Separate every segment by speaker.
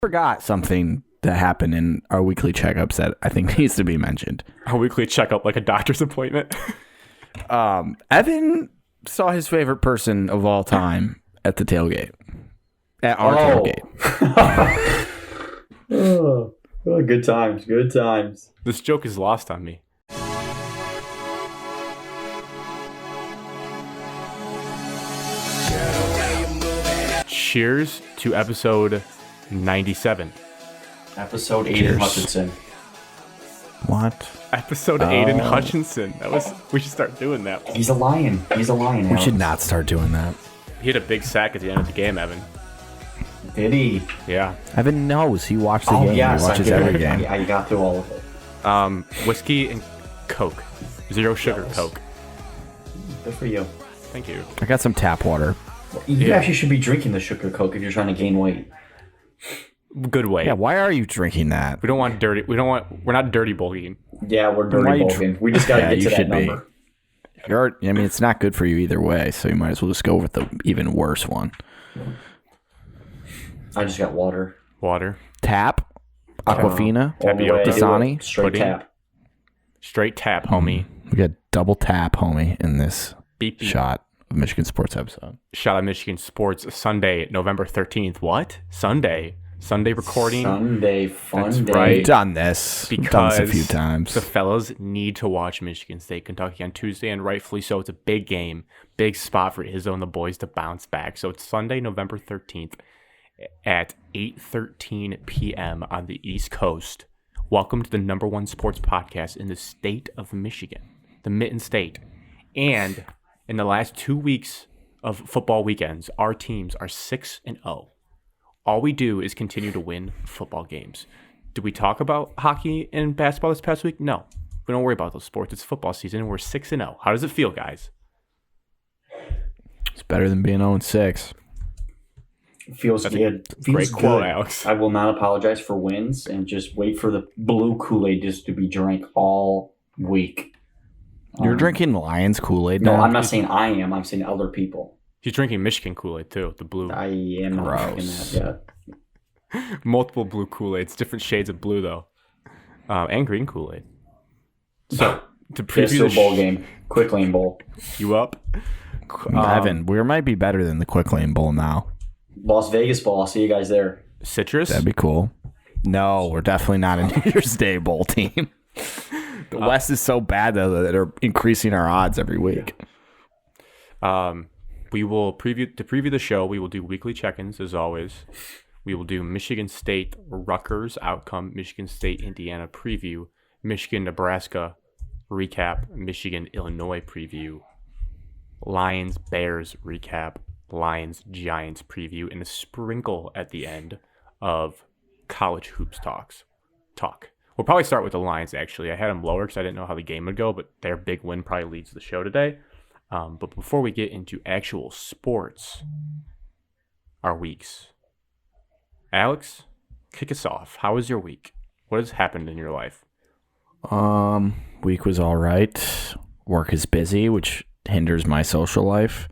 Speaker 1: Forgot something that happened in our weekly checkups that I think needs to be mentioned.
Speaker 2: A weekly checkup, like a doctor's appointment.
Speaker 1: Evan saw his favorite person of all time at the tailgate. At our tailgate.
Speaker 3: Oh, good times, good times.
Speaker 2: This joke is lost on me. Cheers to episode 97.
Speaker 3: Episode Aiden Hutchinson.
Speaker 1: What?
Speaker 2: Episode Aiden Hutchinson. We should start doing that.
Speaker 3: He's a lion. He's a lion.
Speaker 1: We
Speaker 3: Alex.
Speaker 1: should not start doing that.
Speaker 2: He had a big sack at the end of the game, Evan.
Speaker 3: Did he?
Speaker 2: Yeah.
Speaker 1: Evan knows. He watched the game.
Speaker 3: Yes,
Speaker 1: he watches every game.
Speaker 3: I got through all of it.
Speaker 2: Whiskey and Coke. Zero sugar Coke.
Speaker 3: Good for you.
Speaker 2: Thank you.
Speaker 1: I got some tap water.
Speaker 3: You actually should be drinking the sugar Coke if you're trying to gain weight.
Speaker 2: Good way.
Speaker 1: Yeah, why are you drinking that?
Speaker 2: We don't want dirty. We're not dirty bulking.
Speaker 3: Yeah, we're dirty bulking. We just got to get to that number.
Speaker 1: It's not good for you either way, so you might as well just go with the even worse one.
Speaker 3: I just got water.
Speaker 2: Water.
Speaker 1: Tap. Aquafina.
Speaker 2: Tapioca.
Speaker 1: Dasani.
Speaker 3: Straight
Speaker 2: Pudding.
Speaker 3: tap.
Speaker 2: Straight tap, homie.
Speaker 1: We got double tap, homie, in this
Speaker 2: Beep, beep.
Speaker 1: shot of Michigan Sports episode.
Speaker 2: Shot at Michigan Sports Sunday, November 13th. What? Sunday recording.
Speaker 3: Sunday, fun
Speaker 2: That's
Speaker 3: day.
Speaker 2: right.
Speaker 1: We've done this. We've done this a few times.
Speaker 2: The fellas need to watch Michigan State, Kentucky on Tuesday, and rightfully so. It's a big game, big spot for Izzo and the boys to bounce back. So it's Sunday, November 13th at 8:13 p.m. on the East Coast. Welcome to the number one sports podcast in the state of Michigan, the Mitten State. And in the last 2 weeks of football weekends, our teams are 6-0. All we do is continue to win football games. Did we talk about hockey and basketball this past week? No. We don't worry about those sports. It's football season, and we're 6-0. How does it feel, guys?
Speaker 1: It's better than being 0-6.
Speaker 3: Feels good. Feels
Speaker 2: Great quote,
Speaker 3: good.
Speaker 2: Alex.
Speaker 3: I will not apologize for wins and just wait for the blue Kool-Aid just to be drank all week.
Speaker 1: You're drinking Lions Kool-Aid now?
Speaker 3: No, I'm not saying I am. I'm saying other people.
Speaker 2: He's drinking Michigan Kool-Aid, too, the blue.
Speaker 3: I am not drinking that yet.
Speaker 2: Multiple blue Kool-Aids, different shades of blue, though. And green Kool-Aid. So, to preview the
Speaker 3: bowl game. Quick Lane Bowl.
Speaker 2: You up?
Speaker 1: Evan, we might be better than the Quick Lane Bowl now.
Speaker 3: Las Vegas Bowl. I'll see you guys there.
Speaker 2: Citrus?
Speaker 1: That'd be cool. No, we're definitely not a New Year's Day Bowl team. The West is so bad, though, that they're increasing our odds every week.
Speaker 2: We will preview the show. We will do weekly check-ins as always. We will do Michigan State Rutgers outcome, Michigan State Indiana preview, Michigan Nebraska recap, Michigan Illinois preview, Lions Bears recap, Lions Giants preview, and a sprinkle at the end of college hoops talk. We'll probably start with the Lions. Actually, I had them lower because I didn't know how the game would go, but their big win probably leads the show today. But before we get into actual sports, our weeks. Alex, kick us off. How was your week? What has happened in your life?
Speaker 1: Week was all right. Work is busy, which hinders my social life.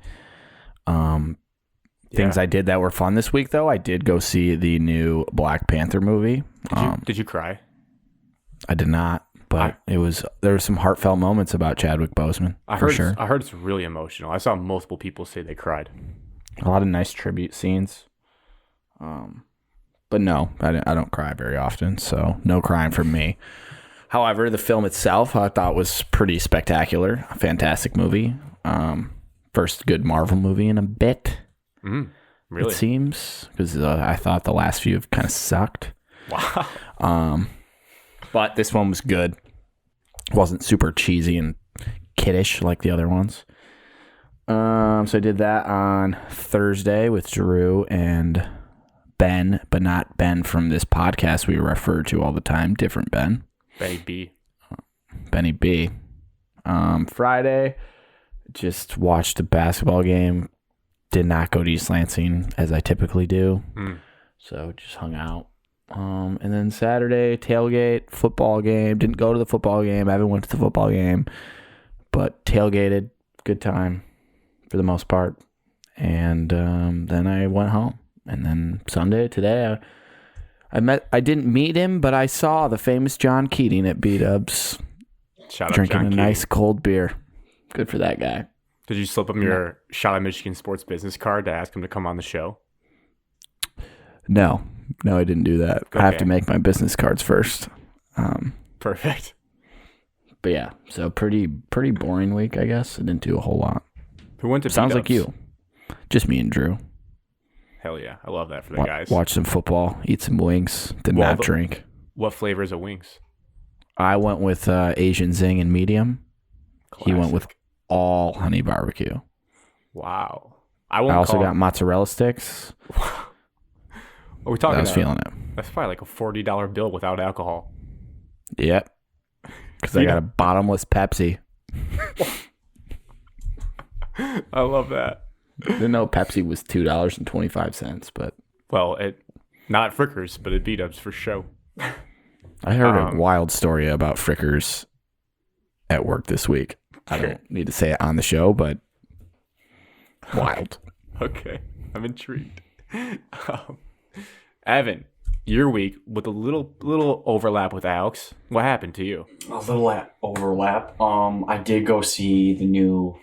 Speaker 1: Things I did that were fun this week, though. I did go see the new Black Panther movie.
Speaker 2: Did you cry?
Speaker 1: I did not. But there were some heartfelt moments about Chadwick Boseman, for sure.
Speaker 2: I heard it's really emotional. I saw multiple people say they cried.
Speaker 1: A lot of nice tribute scenes. But no, I don't cry very often, so no crying from me. However, the film itself I thought was pretty spectacular. A fantastic movie. First good Marvel movie in a bit.
Speaker 2: Really?
Speaker 1: It seems, because I thought the last few have kind of sucked.
Speaker 2: Wow.
Speaker 1: But this one was good. Wasn't super cheesy and kiddish like the other ones. So I did that on Thursday with Drew and Ben, but not Ben from this podcast we refer to all the time. Different Ben.
Speaker 2: Benny B.
Speaker 1: Benny B. Friday, just watched a basketball game. Did not go to East Lansing as I typically do. So just hung out. And then Saturday, tailgate, football game. Didn't go to the football game. I haven't went to the football game, but tailgated. Good time for the most part. And then I went home. And then Sunday, today, I didn't meet him, but I saw the famous John Keating at B-Dubs.
Speaker 2: Shout out
Speaker 1: drinking
Speaker 2: John
Speaker 1: a
Speaker 2: Keating.
Speaker 1: nice cold beer. Good for that guy.
Speaker 2: Did you slip him your Shout Out Michigan Sports business card to ask him to come on the show?
Speaker 1: No, I didn't do that.
Speaker 2: Okay.
Speaker 1: I have to make my business cards first.
Speaker 2: Perfect.
Speaker 1: But yeah, so pretty boring week, I guess. I didn't do a whole lot.
Speaker 2: Who went to
Speaker 1: Sounds
Speaker 2: B-Dubs?
Speaker 1: like you. Just me and Drew.
Speaker 2: Hell yeah. I love that for the guys.
Speaker 1: Watch some football, eat some wings, did
Speaker 2: Well,
Speaker 1: not drink.
Speaker 2: What flavors of wings?
Speaker 1: I went with Asian Zing and medium. He went with all honey barbecue.
Speaker 2: Wow.
Speaker 1: I also got mozzarella sticks.
Speaker 2: Are we talking?
Speaker 1: I was feeling it.
Speaker 2: That's probably like a $40 bill without alcohol.
Speaker 1: Yep. Because I got a bottomless Pepsi.
Speaker 2: I love that.
Speaker 1: Didn't know Pepsi was $2.25, but
Speaker 2: Well, not at Frickers, but at B-Dubs for show.
Speaker 1: I heard a wild story about Frickers at work this week. I don't need to say it on the show, but wild.
Speaker 2: Okay, I'm intrigued. Evan, your week with a little overlap with Alex. What happened to you?
Speaker 3: A little overlap. I did go see the new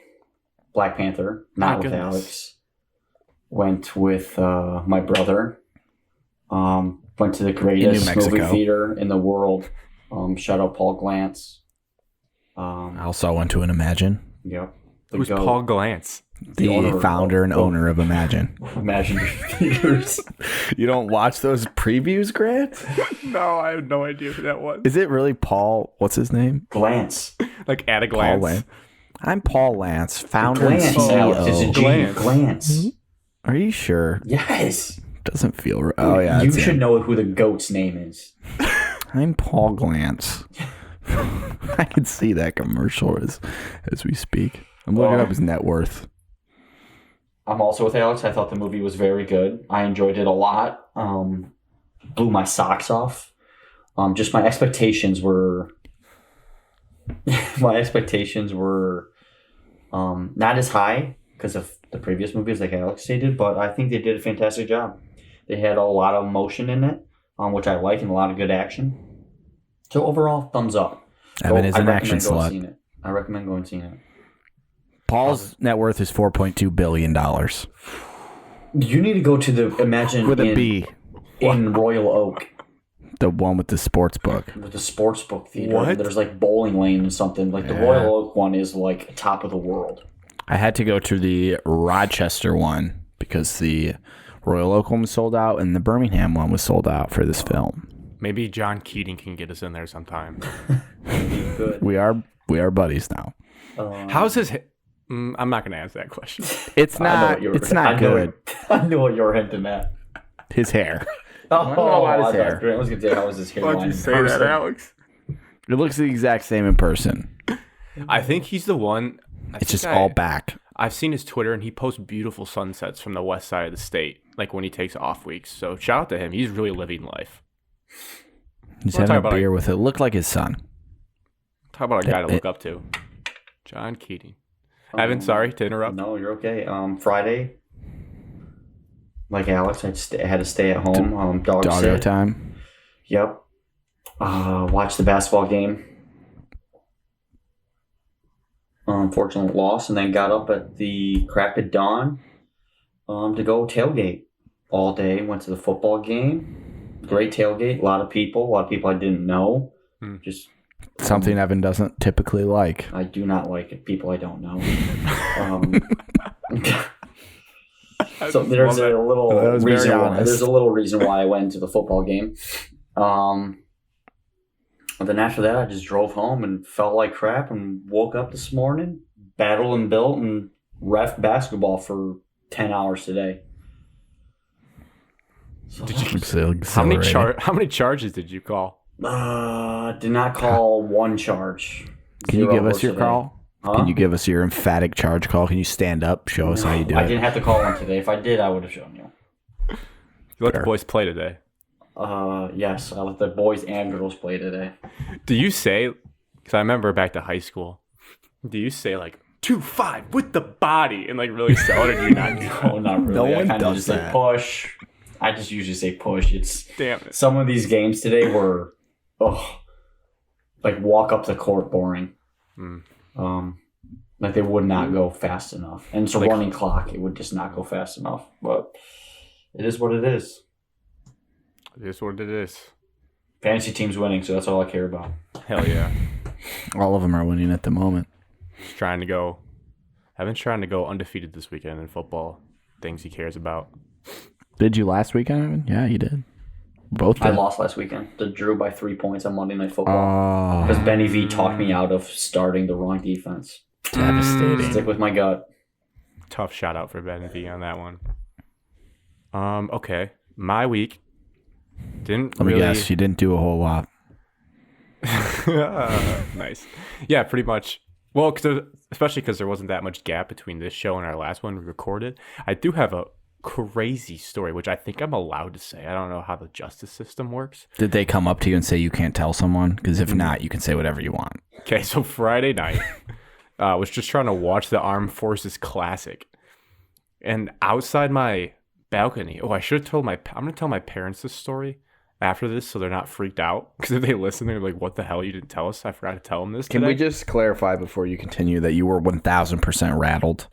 Speaker 3: Black Panther. Not with Alex. Went with my brother. Went to the greatest movie theater in the world. Shout out Paul Glantz.
Speaker 1: I also went to an Imagine.
Speaker 3: Yep.
Speaker 2: Who's Paul Glantz?
Speaker 1: The founder and owner of Imagine.
Speaker 3: Imagine Theaters.
Speaker 1: You don't watch those previews, Grant?
Speaker 2: No, I have no idea who that was.
Speaker 1: Is it really Paul? What's his name?
Speaker 3: Glantz.
Speaker 2: Like at a glance.
Speaker 1: Paul Lance. I'm Paul Lance, founder and
Speaker 3: Glantz,
Speaker 1: CEO.
Speaker 3: Alex. It's a G. Glantz.
Speaker 1: Are you sure?
Speaker 3: Yes.
Speaker 1: Doesn't feel right. Oh, yeah.
Speaker 3: You should know who the goat's name is.
Speaker 1: I'm Paul Glantz. I can see that commercial as we speak. I'm looking up his net worth.
Speaker 3: I'm also with Alex. I thought the movie was very good. I enjoyed it a lot. Blew my socks off. Just my expectations were not as high because of the previous movies, like Alex stated, but I think they did a fantastic job. They had a lot of emotion in it, which I like, and a lot of good action. So overall, thumbs up.
Speaker 1: Evan is an action slut.
Speaker 3: I recommend going and seeing it.
Speaker 1: Paul's net worth is $4.2 billion.
Speaker 3: You need to go to the Imagine
Speaker 1: with a B
Speaker 3: in Royal Oak.
Speaker 1: The one with the sports book.
Speaker 3: With the sports book theater.
Speaker 2: What?
Speaker 3: There's like bowling lane and something. Like the Royal Oak one is like top of the world.
Speaker 1: I had to go to the Rochester one because the Royal Oak one was sold out and the Birmingham one was sold out for this film.
Speaker 2: Maybe John Keating can get us in there sometime.
Speaker 3: Good.
Speaker 1: We are buddies now.
Speaker 2: How's his... I'm not going to answer that question.
Speaker 1: It's not good.
Speaker 3: I knew what you were hinting at.
Speaker 1: His hair.
Speaker 3: About his hair. Grant was going to say, how was his hairline?
Speaker 2: Why'd you say that, Alex?
Speaker 1: It looks the exact same in person.
Speaker 2: I think he's the one...
Speaker 1: It's just all back.
Speaker 2: I've seen his Twitter, and he posts beautiful sunsets from the west side of the state, like when he takes off weeks. So shout out to him. He's really living life.
Speaker 1: He's having a beer with it. Looked like his son.
Speaker 2: Talk about a guy to look up to. John Keating. Evan, sorry to interrupt.
Speaker 3: No, you're okay. Friday, like Alex, I had to stay at home. Doggo
Speaker 1: time.
Speaker 3: Yep. Watched the basketball game. Unfortunate loss, and then got up at the crack of dawn to go tailgate all day. Went to the football game. Great tailgate. A lot of people I didn't know. Just
Speaker 1: something Evan doesn't typically like.
Speaker 3: I do not like it. People I don't know. So there's a little reason. There's a little reason why I went to the football game. And then after that, I just drove home and felt like crap and woke up this morning, battled and built, and ref basketball for 10 hours today. So
Speaker 2: did you, how many charges did you call?
Speaker 3: Did not call one charge.
Speaker 1: Can you give us your call? Huh? Can you give us your emphatic charge call? Can you stand up? Show us how you do it.
Speaker 3: I didn't have to call one today. If I did, I would have shown you.
Speaker 2: You let the boys play today?
Speaker 3: Yes, I let the boys and girls play today.
Speaker 2: Do you say, because I remember back to high school, do you say like 2-5 with the body and like really sell it, or do you not?
Speaker 3: No, not really.
Speaker 1: No one
Speaker 3: I
Speaker 1: does
Speaker 3: just
Speaker 1: that.
Speaker 3: Push. I just usually say push. It's
Speaker 2: Damn it.
Speaker 3: Some of these games today were, like walk up the court boring. Like they would not go fast enough. And it's a running clock. It would just not go fast enough. But it is what it is.
Speaker 2: It is what it is.
Speaker 3: Fantasy team's winning, so that's all I care about.
Speaker 2: Hell yeah.
Speaker 1: All of them are winning at the moment.
Speaker 2: Just trying to go. I've been trying to go undefeated this weekend in football. Things he cares about.
Speaker 1: Did you last weekend, Evan? Yeah, you did. Both did.
Speaker 3: I lost last weekend. The Drew by 3 points on Monday Night Football. Because Benny V talked me out of starting the wrong defense.
Speaker 1: Devastating.
Speaker 3: Stick with my gut.
Speaker 2: Tough shout out for Ben V on that one. Okay. My week didn't
Speaker 1: Let me guess, you didn't do a whole lot.
Speaker 2: Nice. Yeah, pretty much. Well, especially because there wasn't that much gap between this show and our last one we recorded. I do have a crazy story, which I think I'm allowed to say. I don't know how the justice system works.
Speaker 1: Did they come up to you and say you can't tell someone? Because if not, you can say whatever you want.
Speaker 2: Okay, so Friday night, I was just trying to watch the Armed Forces Classic. And outside my balcony, I should have told I'm going to tell my parents this story after this so they're not freaked out. Because if they listen, they're like, what the hell? You didn't tell us? I forgot to tell them this
Speaker 1: Can
Speaker 2: today.
Speaker 1: we just clarify before you continue that you were 1,000% rattled?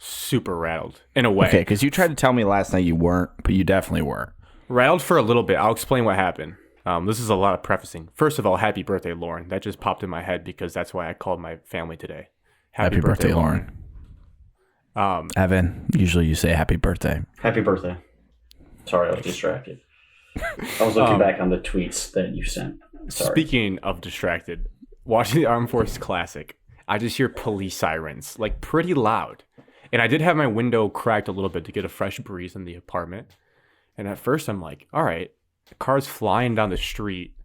Speaker 2: Super rattled, in a way.
Speaker 1: Okay, because you tried to tell me last night you weren't, but you definitely were.
Speaker 2: Rattled for a little bit. I'll explain what happened. This is a lot of prefacing. First of all, happy birthday, Lauren. That just popped in my head because that's why I called my family today. Happy birthday, Lauren.
Speaker 1: Evan, usually you say happy birthday.
Speaker 3: Happy birthday. Sorry, I was distracted. I was looking back on the tweets that you sent. Sorry.
Speaker 2: Speaking of distracted, watching the Armed Forces Classic, I just hear police sirens, like pretty loud. And I did have my window cracked a little bit to get a fresh breeze in the apartment. And at first I'm like, all right, the car's flying down the street.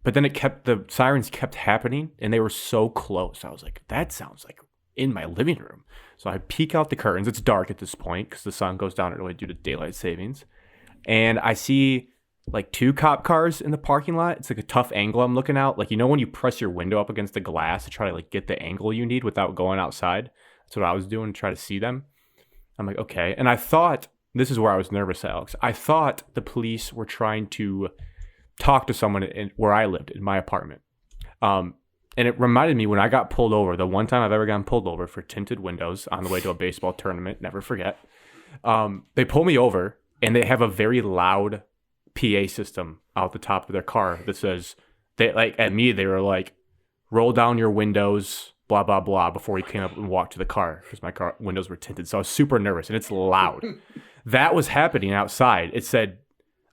Speaker 2: But then the sirens kept happening and they were so close. I was like, that sounds like in my living room. So I peek out the curtains. It's dark at this point because the sun goes down early due to daylight savings. And I see like 2 cop cars in the parking lot. It's like a tough angle I'm looking out. Like, you know when you press your window up against the glass to try to like get the angle you need without going outside? That's what I was doing to try to see them. I'm like, okay. And I thought, this is where I was nervous, Alex. I thought the police were trying to talk to someone where I lived, in my apartment. And it reminded me when I got pulled over, the one time I've ever gotten pulled over for tinted windows on the way to a baseball tournament, never forget. They pull me over and they have a very loud PA system out the top of their car that says, at me, they were like, roll down your windows, blah, blah, blah, before he came up and walked to the car because my car windows were tinted. So I was super nervous and it's loud. That was happening outside. It said,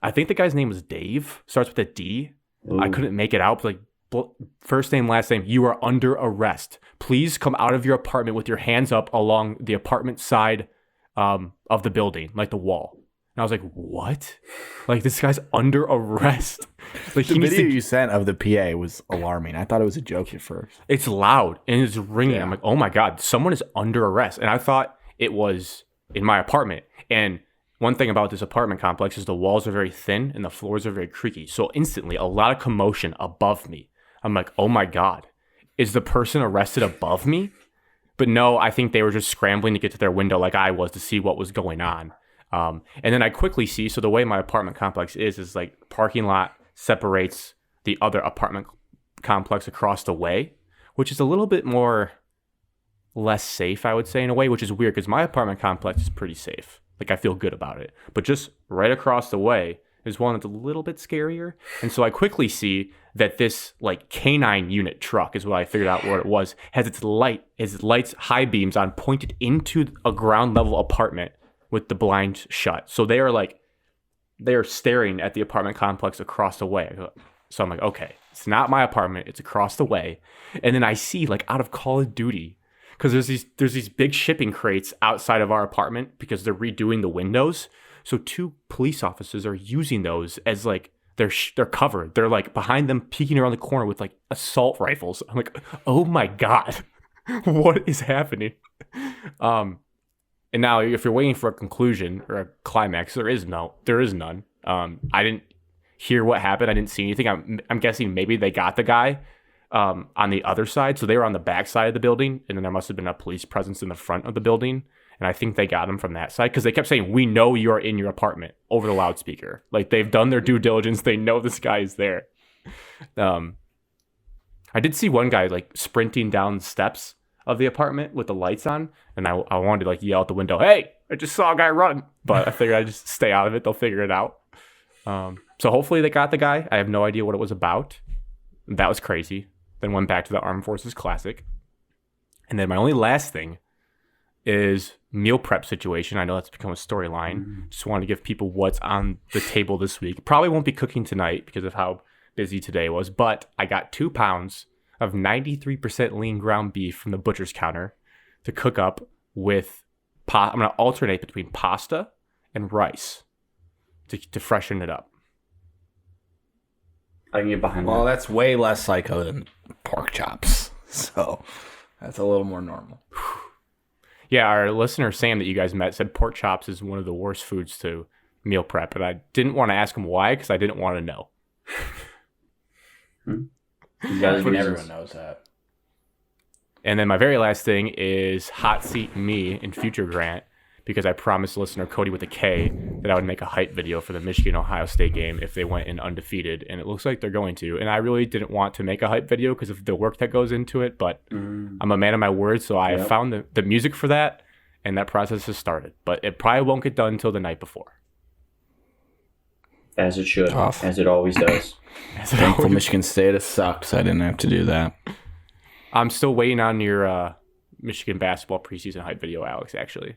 Speaker 2: I think the guy's name was Dave, starts with a D. Ooh. I couldn't make it out. But like first name, last name, you are under arrest. Please come out of your apartment with your hands up along the apartment side of the building, like the wall. And I was like, what? Like, this guy's under arrest. Like,
Speaker 1: the video you sent of the PA was alarming. I thought it was a joke at first.
Speaker 2: It's loud and it's ringing. Yeah. I'm like, oh my God, someone is under arrest. And I thought it was in my apartment. And one thing about this apartment complex is the walls are very thin and the floors are very creaky. So instantly, a lot of commotion above me. I'm like, oh my God, is the person arrested above me? But no, I think they were just scrambling to get to their window like I was to see what was going on. And then I quickly see, so the way my apartment complex is like parking lot separates the other apartment complex across the way, which is a little bit less safe, I would say, in a way, which is weird because my apartment complex is pretty safe. Like, I feel good about it. But just right across the way is one that's a little bit scarier. And so I quickly see that this like canine unit truck is what I figured out what it was, has its lights, high beams on, pointed into a ground level apartment with the blinds shut. So they are staring at the apartment complex across the way. So I'm like, okay, it's not my apartment, it's across the way. And then I see, like, out of Call of Duty, because there's these big shipping crates outside of our apartment because they're redoing the windows. So 2 police officers are using those as like they're covered. They're like behind them, peeking around the corner with like assault rifles. I'm like, oh my God, what is happening? And now, if you're waiting for a conclusion or a climax, there is none. I didn't hear what happened. I didn't see anything. I'm guessing maybe they got the guy on the other side. So they were on the back side of the building, and then there must have been a police presence in the front of the building. And I think they got him from that side because they kept saying, "We know you are in your apartment," over the loudspeaker. Like, they've done their due diligence. They know this guy is there. I did see one guy like sprinting down the steps of the apartment with the lights on, and I wanted to like yell out the window, "Hey, I just saw a guy run," but I figured I'd just stay out of it. They'll figure it out. So hopefully they got the guy. I have no idea what it was about. That was crazy. Then went back to the Armed Forces Classic. And then my only last thing is meal prep situation. I know that's become a storyline. Just want to give people what's on the table this week. Probably won't be cooking tonight because of how busy today was, but I got 2 pounds of 93% lean ground beef from the butcher's counter to cook up with I'm going to alternate between pasta and rice to freshen it up.
Speaker 3: I can get behind that.
Speaker 1: Well, that's way less psycho than pork chops. So that's a little more normal.
Speaker 2: Yeah, our listener Sam that you guys met said pork chops is one of the worst foods to meal prep, and I didn't want to ask him why because I didn't want to know.
Speaker 1: But everyone knows that.
Speaker 2: And then my very last thing is hot seat me in future Grant, because I promised listener Cody with a K that I would make a hype video for the Michigan-Ohio State game if they went in undefeated, and it looks like they're going to. And I really didn't want to make a hype video because of the work that goes into it, but I'm a man of my word, so I found the music for that, and that process has started. But it probably won't get done until the night before.
Speaker 3: As it should, as it always does.
Speaker 1: Thankful Michigan State, it sucks. I didn't have to do that.
Speaker 2: I'm still waiting on your Michigan basketball preseason hype video, Alex, actually.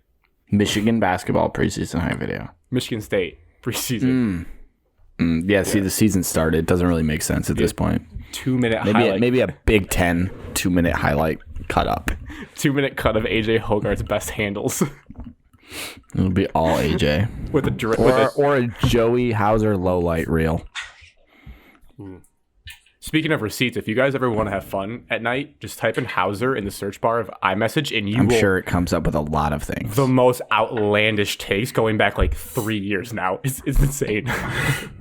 Speaker 1: Michigan basketball preseason hype video.
Speaker 2: Michigan State preseason.
Speaker 1: See, the season started. It doesn't really make sense at this point.
Speaker 2: 2-minute highlight.
Speaker 1: Maybe a Big Ten 2-minute highlight cut up.
Speaker 2: 2-minute cut of AJ Hogarth's best handles.
Speaker 1: It'll be all AJ.
Speaker 2: with a
Speaker 1: or a Joey Hauser low light reel.
Speaker 2: Speaking of receipts, if you guys ever want to have fun at night, just type in Hauser in the search bar of iMessage, and
Speaker 1: I'm sure it comes up with a lot of things.
Speaker 2: The most outlandish takes going back like 3 years now. It's insane.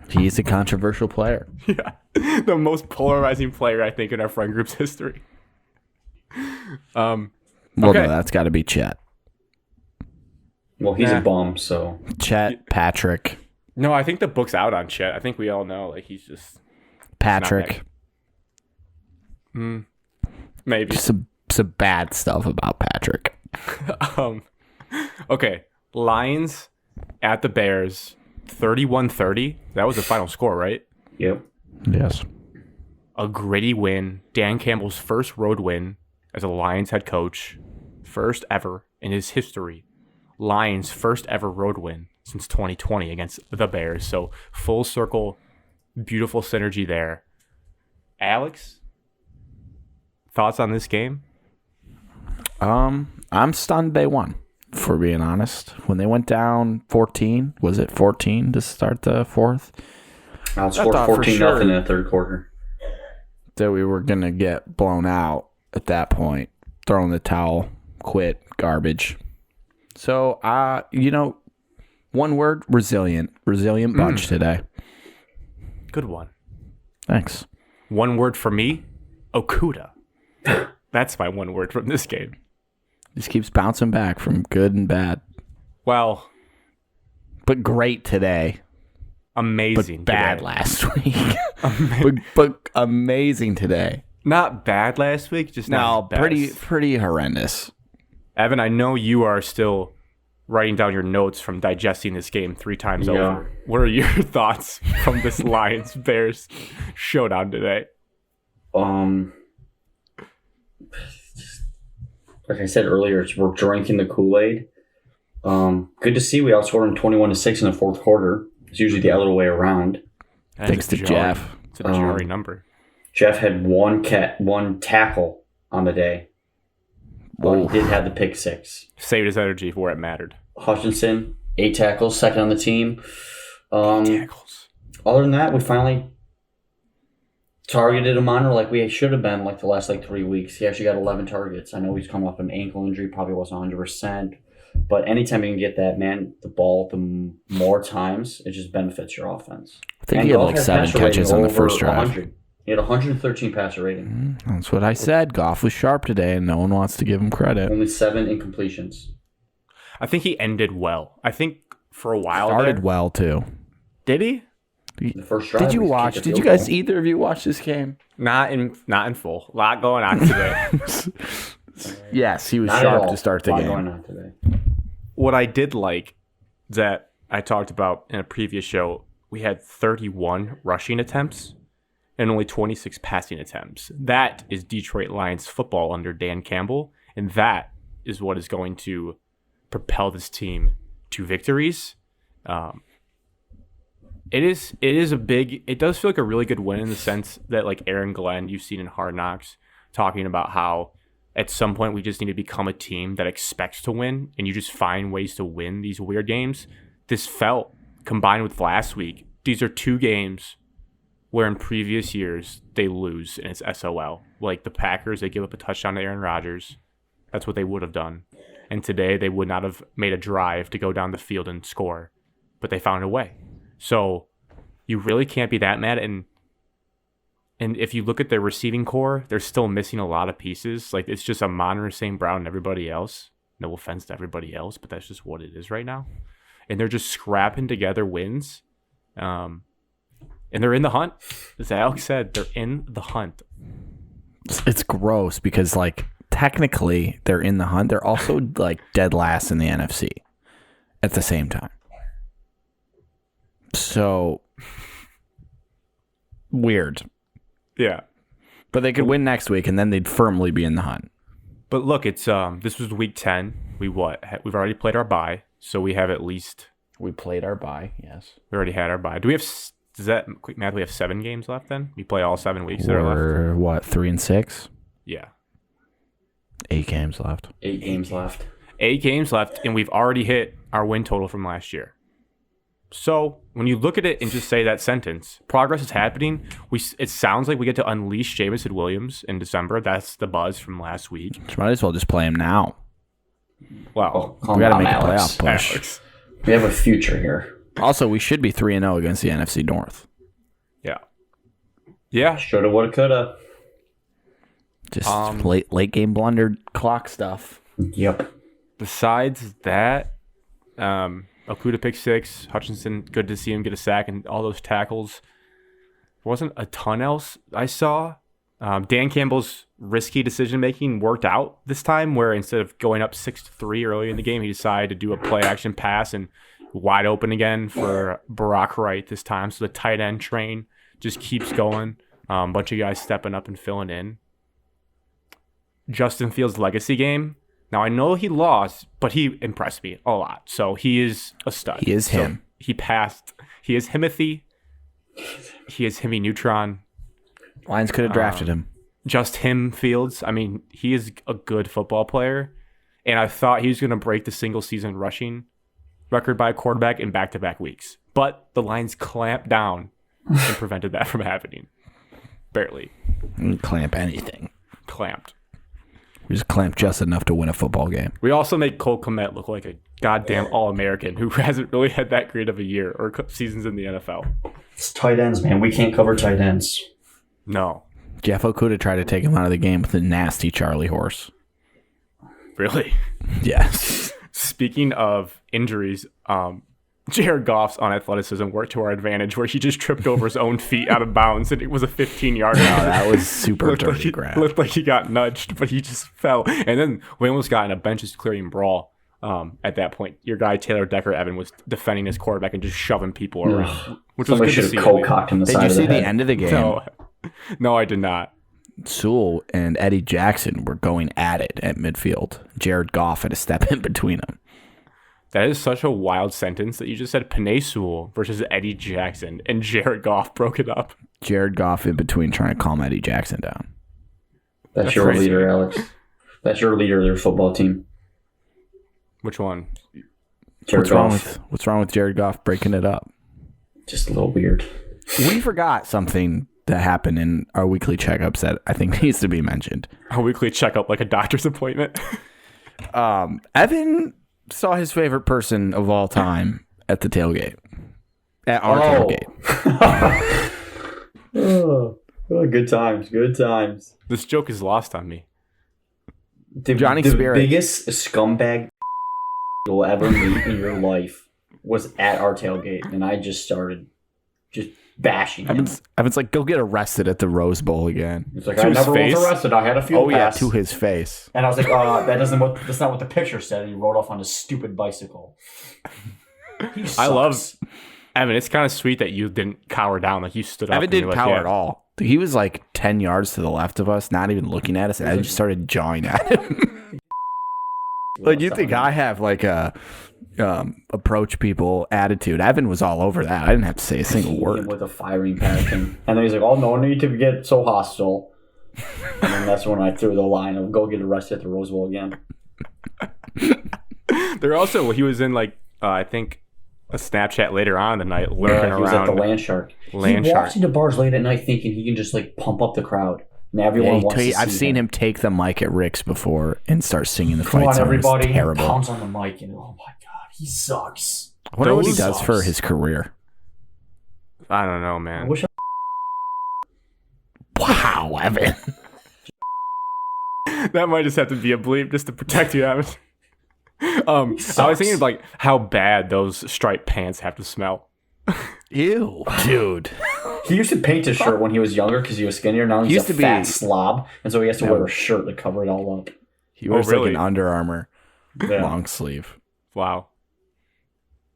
Speaker 1: He's a controversial player.
Speaker 2: Yeah, the most polarizing player I think in our friend group's history.
Speaker 1: No, that's got to be Chet.
Speaker 3: Well, he's a bum, so
Speaker 1: Chet, Patrick.
Speaker 2: No, I think the book's out on Chet. I think we all know, like, he's just
Speaker 1: Patrick.
Speaker 2: Maybe
Speaker 1: some bad stuff about Patrick.
Speaker 2: Okay, Lions at the Bears, 31-30. That was the final score, right?
Speaker 3: Yep.
Speaker 1: Yes.
Speaker 2: A gritty win. Dan Campbell's first road win as a Lions head coach. First ever in his history. Lions' first ever road win since 2020 against the Bears. So full circle, beautiful synergy there. Alex, thoughts on this game?
Speaker 1: I'm stunned they won, for being honest. When they went down 14, was it 14 to start the fourth?
Speaker 3: Outscored 14-0 in the third quarter.
Speaker 1: That we were going to get blown out at that point. Throwing the towel, quit, garbage. So, one word, resilient. Resilient bunch today.
Speaker 2: Good one.
Speaker 1: Thanks.
Speaker 2: One word for me, Okudah. That's my one word from this game.
Speaker 1: Just keeps bouncing back from good and bad.
Speaker 2: Well,
Speaker 1: but great today.
Speaker 2: Amazing.
Speaker 1: But bad
Speaker 2: today.
Speaker 1: Last week. but amazing today.
Speaker 2: Not bad last week, just not best.
Speaker 1: pretty horrendous.
Speaker 2: Evan, I know you are still writing down your notes from digesting this game 3 times over. What are your thoughts from this Lions-Bears showdown today?
Speaker 3: Like I said earlier, we're drinking the Kool-Aid. Good to see we outscored them 21-6 in the fourth quarter. It's usually the other way around.
Speaker 1: Thanks to Jeff.
Speaker 2: It's a jarring number.
Speaker 3: Jeff had one tackle on the day. But he did have the pick 6.
Speaker 2: Saved his energy for where it mattered.
Speaker 3: Hutchinson, 8 tackles, second on the team.
Speaker 2: 8 tackles.
Speaker 3: Other than that, we finally targeted him on her like we should have been like the last 3 weeks. He actually got 11 targets. I know he's coming off an ankle injury, probably wasn't 100%. But anytime you can get that man the ball the more times, it just benefits your offense.
Speaker 1: I think he had 7 catches on the first drive.
Speaker 3: 100. He had 113 passer rating.
Speaker 1: That's what I said. Goff was sharp today, and no one wants to give him credit.
Speaker 3: Only 7 incompletions.
Speaker 2: I think he ended well. I think for a while
Speaker 1: Started
Speaker 2: there,
Speaker 1: well too.
Speaker 2: did he?
Speaker 3: The first drive,
Speaker 1: Did you
Speaker 3: we
Speaker 1: watch?
Speaker 3: kicked a
Speaker 1: Did you
Speaker 3: field
Speaker 1: guys
Speaker 3: goal.
Speaker 1: either of you watch this game?
Speaker 2: Not in full. A lot going on today.
Speaker 1: Yes, he was
Speaker 3: Not at
Speaker 1: sharp
Speaker 3: all.
Speaker 1: to start the
Speaker 3: Lot
Speaker 1: game.
Speaker 3: going on today.
Speaker 2: What I did like that I talked about in a previous show, we had 31 rushing attempts and only 26 passing attempts. That is Detroit Lions football under Dan Campbell, and that is what is going to propel this team to victories. It does feel like a really good win in the sense that like Aaron Glenn, you've seen in Hard Knocks, talking about how at some point we just need to become a team that expects to win, and you just find ways to win these weird games. This felt, combined with last week, these are two games where in previous years they lose and it's SOL. Like the Packers, they give up a touchdown to Aaron Rodgers. That's what they would have done. And today they would not have made a drive to go down the field and score, but they found a way. So you really can't be that mad. And if you look at their receiving core, they're still missing a lot of pieces. Like it's just Amon St. Brown and everybody else. No offense to everybody else, but that's just what it is right now. And they're just scrapping together wins. And they're in the hunt. As Alex said, they're in the hunt.
Speaker 1: It's gross because like technically they're in the hunt. They're also like dead last in the NFC at the same time. So weird.
Speaker 2: Yeah.
Speaker 1: But they could win next week and then they'd firmly be in the hunt.
Speaker 2: But look, it's this was week 10. We've already played our bye, so we have at least
Speaker 1: We played our bye, yes.
Speaker 2: we already had our bye. Do we have does that quick math? We have 7 games left. Then we play all 7 weeks that are left.
Speaker 1: We're what, 3-6?
Speaker 2: Yeah,
Speaker 1: 8 games left.
Speaker 3: 8 games left.
Speaker 2: 8 games left, and we've already hit our win total from last year. So when you look at it and just say that sentence, progress is happening. It sounds like we get to unleash Jamison Williams in December. That's the buzz from last week.
Speaker 1: So might as well just play him now.
Speaker 2: Wow,
Speaker 3: Calm
Speaker 1: We got to
Speaker 3: down,
Speaker 1: make a
Speaker 3: Alex.
Speaker 1: playoff push.
Speaker 2: Alex.
Speaker 3: We have a future here.
Speaker 1: Also, we should be 3-0 against the NFC North.
Speaker 2: Yeah.
Speaker 3: Shoulda, woulda, coulda.
Speaker 1: Just late game blunder clock stuff.
Speaker 3: Yep.
Speaker 2: Besides that, Okudah pick 6, Hutchinson, good to see him get a sack and all those tackles. There wasn't a ton else I saw. Dan Campbell's risky decision making worked out this time, where instead of going up 6-3 early in the game, he decided to do a play action pass and wide open again for Barack Wright this time. So the tight end train just keeps going. A bunch of guys stepping up and filling in. Justin Fields' legacy game. Now, I know he lost, but he impressed me a lot. So he is a stud.
Speaker 1: He is him.
Speaker 2: He passed. He is Himothy. He is Hemi Neutron.
Speaker 1: Lions could have drafted him.
Speaker 2: Just him, Fields. I mean, he is a good football player. And I thought he was going to break the single season rushing record by a quarterback in back-to-back weeks. But the Lions clamped down and prevented that from happening. Barely.
Speaker 1: Clamp anything.
Speaker 2: Clamped.
Speaker 1: We just clamp just enough to win a football game.
Speaker 2: We also made Cole Kmet look like a goddamn All-American who hasn't really had that great of a year or seasons in the NFL.
Speaker 3: It's tight ends, man. We can't cover tight ends.
Speaker 2: No.
Speaker 1: Jeff Okudah tried to take him out of the game with a nasty Charlie horse.
Speaker 2: Really?
Speaker 1: Yes.
Speaker 2: Speaking of injuries, Jared Goff's unathleticism worked to our advantage, where he just tripped over his own feet out of bounds, and it was a 15-yarder.
Speaker 1: Oh, that was super dirty grab.
Speaker 2: Looked like he got nudged, but he just fell. And then we almost got in a benches clearing brawl. At that point, your guy Taylor Decker-Evan was defending his quarterback and just shoving people around, which was
Speaker 3: Somebody
Speaker 2: good to
Speaker 3: should
Speaker 2: see.
Speaker 3: have cold-cocked him the
Speaker 1: Did
Speaker 3: side
Speaker 1: you
Speaker 3: of
Speaker 1: see
Speaker 3: the
Speaker 1: the
Speaker 3: head.
Speaker 1: end of the game?
Speaker 2: No, I did not.
Speaker 1: Sewell and Eddie Jackson were going at it at midfield. Jared Goff had to step in between them.
Speaker 2: That is such a wild sentence that you just said. Penei Sewell versus Eddie Jackson, and Jared Goff broke it up.
Speaker 1: Jared Goff in between trying to calm Eddie Jackson down.
Speaker 3: That's your
Speaker 2: crazy.
Speaker 3: leader, Alex. That's your leader of their football team.
Speaker 2: Which one?
Speaker 3: Jared Goff.
Speaker 1: What's wrong with Jared Goff breaking it up?
Speaker 3: Just a little weird.
Speaker 1: We forgot something that happened in our weekly checkups that I think needs to be mentioned.
Speaker 2: A weekly checkup, like a doctor's appointment.
Speaker 1: Evan saw his favorite person of all time at the tailgate. At our tailgate.
Speaker 3: Oh, good times. Good times.
Speaker 2: This joke is lost on me.
Speaker 3: The
Speaker 1: Johnny
Speaker 3: the
Speaker 1: Spirit.
Speaker 3: biggest scumbag you'll ever meet in your life was at our tailgate, and I just started bashing him.
Speaker 1: Evan's like, go get arrested at the Rose Bowl again.
Speaker 3: He's like, I never was arrested. I had a field pass.
Speaker 1: To his face.
Speaker 3: And I was like, that's not what the picture said. And he rode off on his stupid bicycle.
Speaker 2: I love Evan. It's kind of sweet that you didn't cower down. Like you stood up.
Speaker 1: Evan didn't cower at all. He was like 10 yards to the left of us, not even looking at us, and I just started jawing at him. Like, you think I have like a approach people attitude? Evan was all over that. I didn't have to say a single word.
Speaker 3: With a firing passion. And then he's like, oh, no need to get so hostile. And then that's when I threw the line of go get arrested at the Rose Bowl again.
Speaker 2: He was in like, I think, a Snapchat later on in the night lurking around. He was at the
Speaker 3: Land Shark. He walks into bars late at night thinking he can just like pump up the crowd. And everyone wants to see
Speaker 1: I've seen him take the mic at Rick's before and start singing the fight song.
Speaker 3: Everybody
Speaker 1: terrible.
Speaker 3: Pounds on the mic and oh my god, he sucks.
Speaker 1: I wonder what he does for his career.
Speaker 2: I don't know, man.
Speaker 1: Wow, Evan.
Speaker 2: That might just have to be a bleep just to protect you, Evan. I was thinking like how bad those striped pants have to smell.
Speaker 1: Ew, dude.
Speaker 3: He used to paint his shirt when he was younger because he was skinnier. Now he's a fat slob, and so he has to wear a shirt to cover it all up.
Speaker 1: He wears like an Under Armour long sleeve.
Speaker 2: Wow.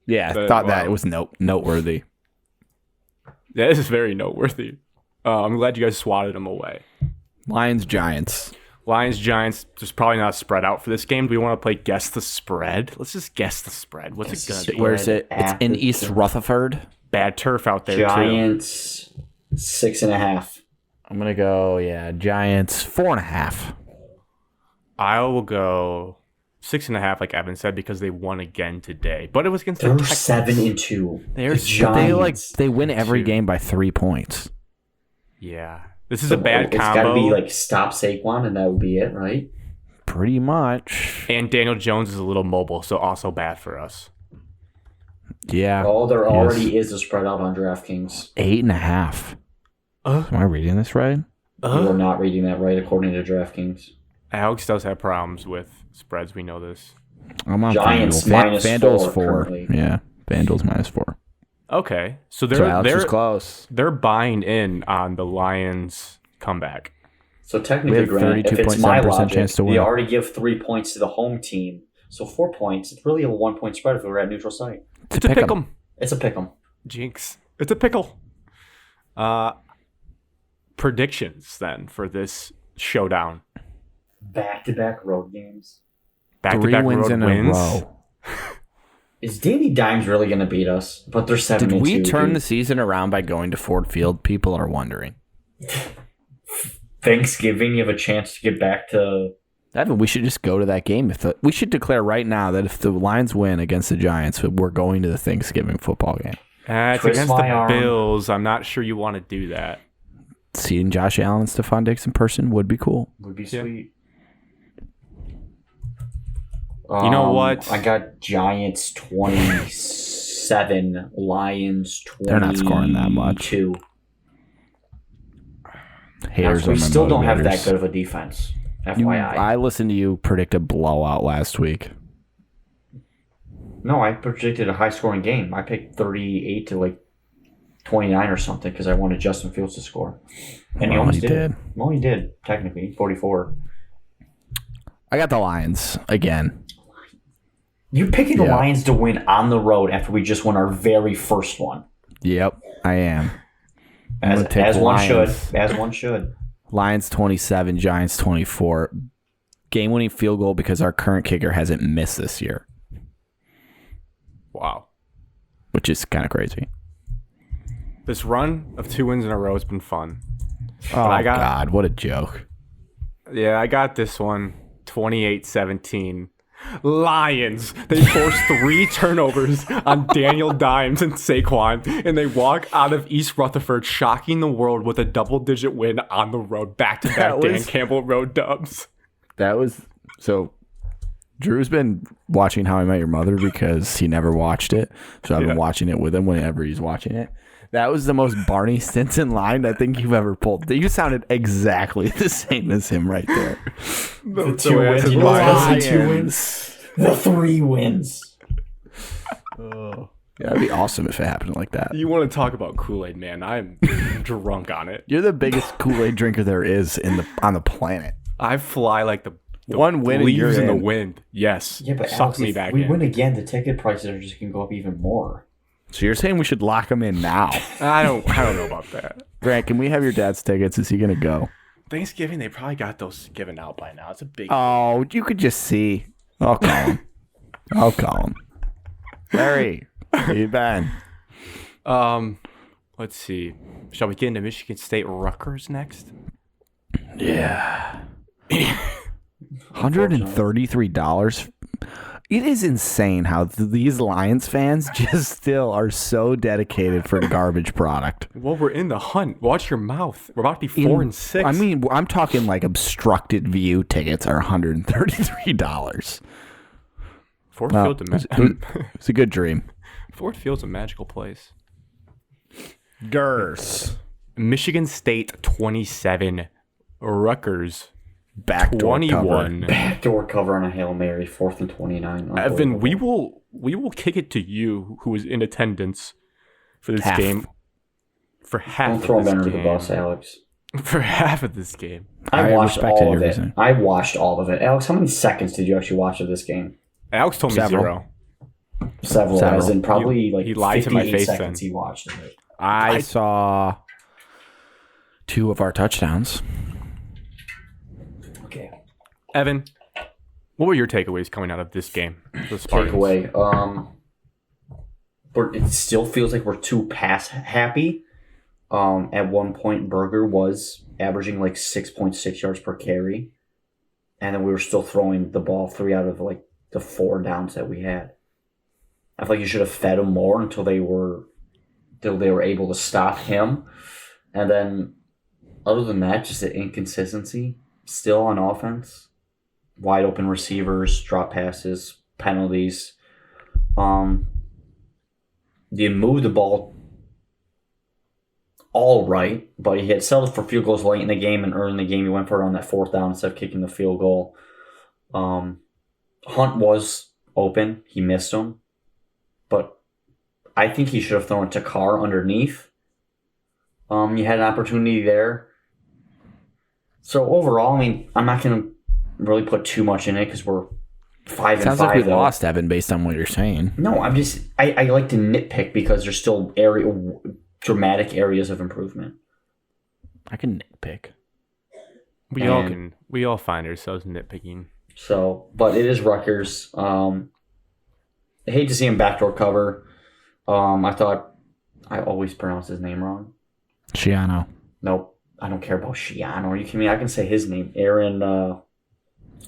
Speaker 1: Yeah, I thought that was noteworthy.
Speaker 2: Yeah, this is very noteworthy. I'm glad you guys swatted him away.
Speaker 1: Lions, Giants,
Speaker 2: there's probably not a spread out for this game. Do we want to play guess the spread? Let's just guess the spread. What's it going to be?
Speaker 1: Where is it? It's in East Rutherford.
Speaker 2: Bad turf out there,
Speaker 3: Giants, 6.5.
Speaker 1: I'm going to go, Giants, 4.5.
Speaker 2: I will go 6.5, like Evan said, because they won again today. But it was against the
Speaker 3: Texans. 7-2.
Speaker 1: They're Giants. They win every game by 3 points.
Speaker 2: Yeah. This is a bad combo. It's
Speaker 3: got to be like stop Saquon, and that would be it, right?
Speaker 1: Pretty much.
Speaker 2: And Daniel Jones is a little mobile, so also bad for us.
Speaker 1: Yeah.
Speaker 3: Oh, there already is a spread out on DraftKings.
Speaker 1: 8.5. Am I reading this right?
Speaker 3: You are not reading that right according to DraftKings.
Speaker 2: Alex does have problems with spreads. We know this.
Speaker 1: I'm on
Speaker 3: Giants
Speaker 1: FanDuel's
Speaker 3: 4.
Speaker 1: Currently. Yeah, FanDuel's -4.
Speaker 2: Okay, so they're
Speaker 1: close.
Speaker 2: They're buying in on the Lions comeback.
Speaker 3: So technically, Grant, if it's my logic, we already give 3 points to the home team. So 4 points. It's really a 1-point spread if we were at neutral site.
Speaker 2: It's a pick 'em.
Speaker 3: It's a pick 'em.
Speaker 2: Jinx. It's a pickle. Predictions then for this showdown.
Speaker 3: Back-to-back road games.
Speaker 1: Back-to-back wins in a row.
Speaker 3: Is Danny Dimes really going to beat us? But they're 7-2.
Speaker 1: Did we turn the season around by going to Ford Field? People are wondering.
Speaker 3: Thanksgiving, you have a chance to get back to...
Speaker 1: Evan, we should just go to that game. We should declare right now that if the Lions win against the Giants, we're going to the Thanksgiving football game.
Speaker 2: It's against the Bills. I'm not sure you want to do that.
Speaker 1: Seeing Josh Allen and Stephon Diggs in person would be cool.
Speaker 3: Would be sweet.
Speaker 2: You know what?
Speaker 3: I got Giants 27, Lions 22.
Speaker 1: They're not scoring that much.
Speaker 3: We still don't have that good of a defense. FYI.
Speaker 1: I listened to you predict a blowout last week.
Speaker 3: No, I predicted a high-scoring game. I picked 38 to 29 or something because I wanted Justin Fields to score. And he almost did. Well, he did, technically. 44.
Speaker 1: I got the Lions again.
Speaker 3: You're picking the Lions to win on the road after we just won our very first one.
Speaker 1: Yep, I am.
Speaker 3: As one should. As one should.
Speaker 1: Lions 27, Giants 24. Game-winning field goal because our current kicker hasn't missed this year.
Speaker 2: Wow.
Speaker 1: Which is kind of crazy.
Speaker 2: This run of 2 wins in a row has been fun.
Speaker 1: Oh, God, what a joke.
Speaker 2: Yeah, I got this one, 28-17. Lions. They forced 3 turnovers on Daniel Dimes and Saquon, and they walk out of East Rutherford, shocking the world with a double-digit win on the road, back-to-back Dan Campbell road dubs.
Speaker 1: That was so. Drew's been watching How I Met Your Mother because he never watched it, so I've been watching it with him whenever he's watching it. That was the most Barney Stinson line I think you've ever pulled. You sounded exactly the same as him right there.
Speaker 3: The 2 wins. The 3 wins.
Speaker 1: Yeah, that'd be awesome if it happened like that.
Speaker 2: You want to talk about Kool-Aid, man? I'm drunk on it.
Speaker 1: You're the biggest Kool-Aid drinker there is on the planet.
Speaker 2: I fly like the
Speaker 1: one win and you're
Speaker 2: leaves in the
Speaker 1: in.
Speaker 2: wind. Yes.
Speaker 3: Yeah, but
Speaker 2: suck
Speaker 3: Alex,
Speaker 2: me
Speaker 3: if
Speaker 2: back
Speaker 3: we
Speaker 2: in.
Speaker 3: win again, the ticket prices are just going to go up even more.
Speaker 1: So you're saying we should lock him in now?
Speaker 2: I don't know about that.
Speaker 1: Grant, can we have your dad's tickets? Is he gonna go?
Speaker 2: Thanksgiving, they probably got those given out by now. It's a big.
Speaker 1: Oh, you could just see. I'll call him. Larry, where you been?
Speaker 2: Let's see. Shall we get into Michigan State Rutgers next?
Speaker 1: Yeah. $133. It is insane how these Lions fans just still are so dedicated for garbage product.
Speaker 2: Well, we're in the hunt. Watch your mouth. We're about to be 4-6.
Speaker 1: I mean, I'm talking like obstructed view tickets are $133.
Speaker 2: Ford
Speaker 1: Well,
Speaker 2: Field's
Speaker 1: it's a good dream.
Speaker 2: Ford Field's a magical place.
Speaker 1: Gers.
Speaker 2: Michigan State 27, Rutgers
Speaker 1: Backdoor
Speaker 2: 21.
Speaker 3: Backdoor cover on a Hail Mary, 4th and 29.
Speaker 2: Evan, we will kick it to you, who was in attendance for this game. For half
Speaker 3: Don't throw
Speaker 2: of
Speaker 3: him
Speaker 2: this
Speaker 3: under the
Speaker 2: game.
Speaker 3: bus, Alex.
Speaker 2: For half of this game.
Speaker 3: I watched
Speaker 1: respected
Speaker 3: all
Speaker 1: your
Speaker 3: of it.
Speaker 1: reasoning.
Speaker 3: I watched all of it. Alex, how many seconds did you actually watch of this game?
Speaker 2: Alex told me
Speaker 1: Several.
Speaker 2: 0.
Speaker 3: Several. As in probably
Speaker 2: He lied to my
Speaker 3: 58
Speaker 2: face
Speaker 3: seconds
Speaker 2: then.
Speaker 3: he watched of it.
Speaker 1: I saw 2 of our touchdowns.
Speaker 3: Okay.
Speaker 2: Evan, what were your takeaways coming out of this game? The Spartans?
Speaker 3: Takeaway. It still feels like we're too pass happy. At one point, Berger was averaging like 6.6 yards per carry, and then we were still throwing the ball 3 out of like the 4 downs that we had. I feel like you should have fed him more until they were able to stop him, and then other than that, just the inconsistency still on offense. Wide open receivers, drop passes, penalties. You moved the ball all right, but he had settled for field goals late in the game, and early in the game he went for it on that 4th down instead of kicking the field goal. Hunt was open. He missed him. But I think he should have thrown it to Carr underneath. You had an opportunity there. So overall, I mean, I'm not going to really put too much in it because we're 5 and 5.
Speaker 1: Sounds like we lost, Evan, based on what you're saying.
Speaker 3: No, I like to nitpick because there's still dramatic areas of improvement.
Speaker 1: I can nitpick.
Speaker 2: We all find ourselves nitpicking.
Speaker 3: So, but it is Rutgers. I hate to see him backdoor cover. I thought I always pronounce his name wrong.
Speaker 1: Shiano.
Speaker 3: Nope, I don't care about Shiano. Are you kidding me? I can say his name. Aaron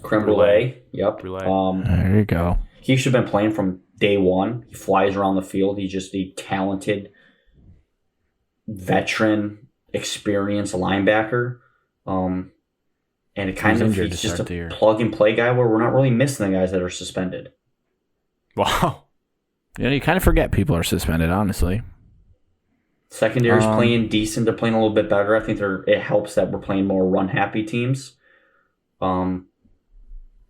Speaker 3: Creme Brulee. Yep.
Speaker 2: Brulee.
Speaker 1: There you go.
Speaker 3: He should have been playing from day one. He flies around the field. He's just a talented, veteran, experienced linebacker. And it kind of he's just a plug and play guy where we're not really missing the guys that are suspended.
Speaker 2: Wow.
Speaker 1: You kind of forget people are suspended, honestly.
Speaker 3: Secondary's playing decent. They're playing a little bit better. I think it helps that we're playing more run-happy teams. But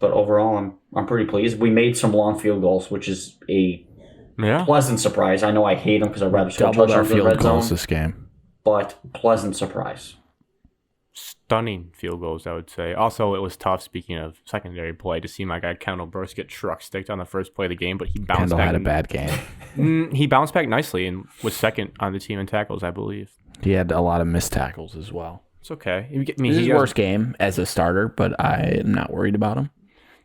Speaker 3: overall, I'm pretty pleased. We made some long field goals, which is a pleasant surprise. I know I hate them because I'd rather score
Speaker 1: doubled our
Speaker 3: touchdowns in the
Speaker 1: field
Speaker 3: red zone.
Speaker 1: goals this game.
Speaker 3: But pleasant surprise.
Speaker 2: Stunning field goals, I would say. Also, it was tough, speaking of secondary play, to see my guy Kendall Burst get truck sticked on the first play of the game, but he bounced
Speaker 1: Kendall
Speaker 2: back.
Speaker 1: had a bad game.
Speaker 2: He bounced back nicely and was second on the team in tackles, I believe.
Speaker 1: He had a lot of missed tackles as well.
Speaker 2: It's okay.
Speaker 1: This is his worst game as a starter, but I am not worried about him.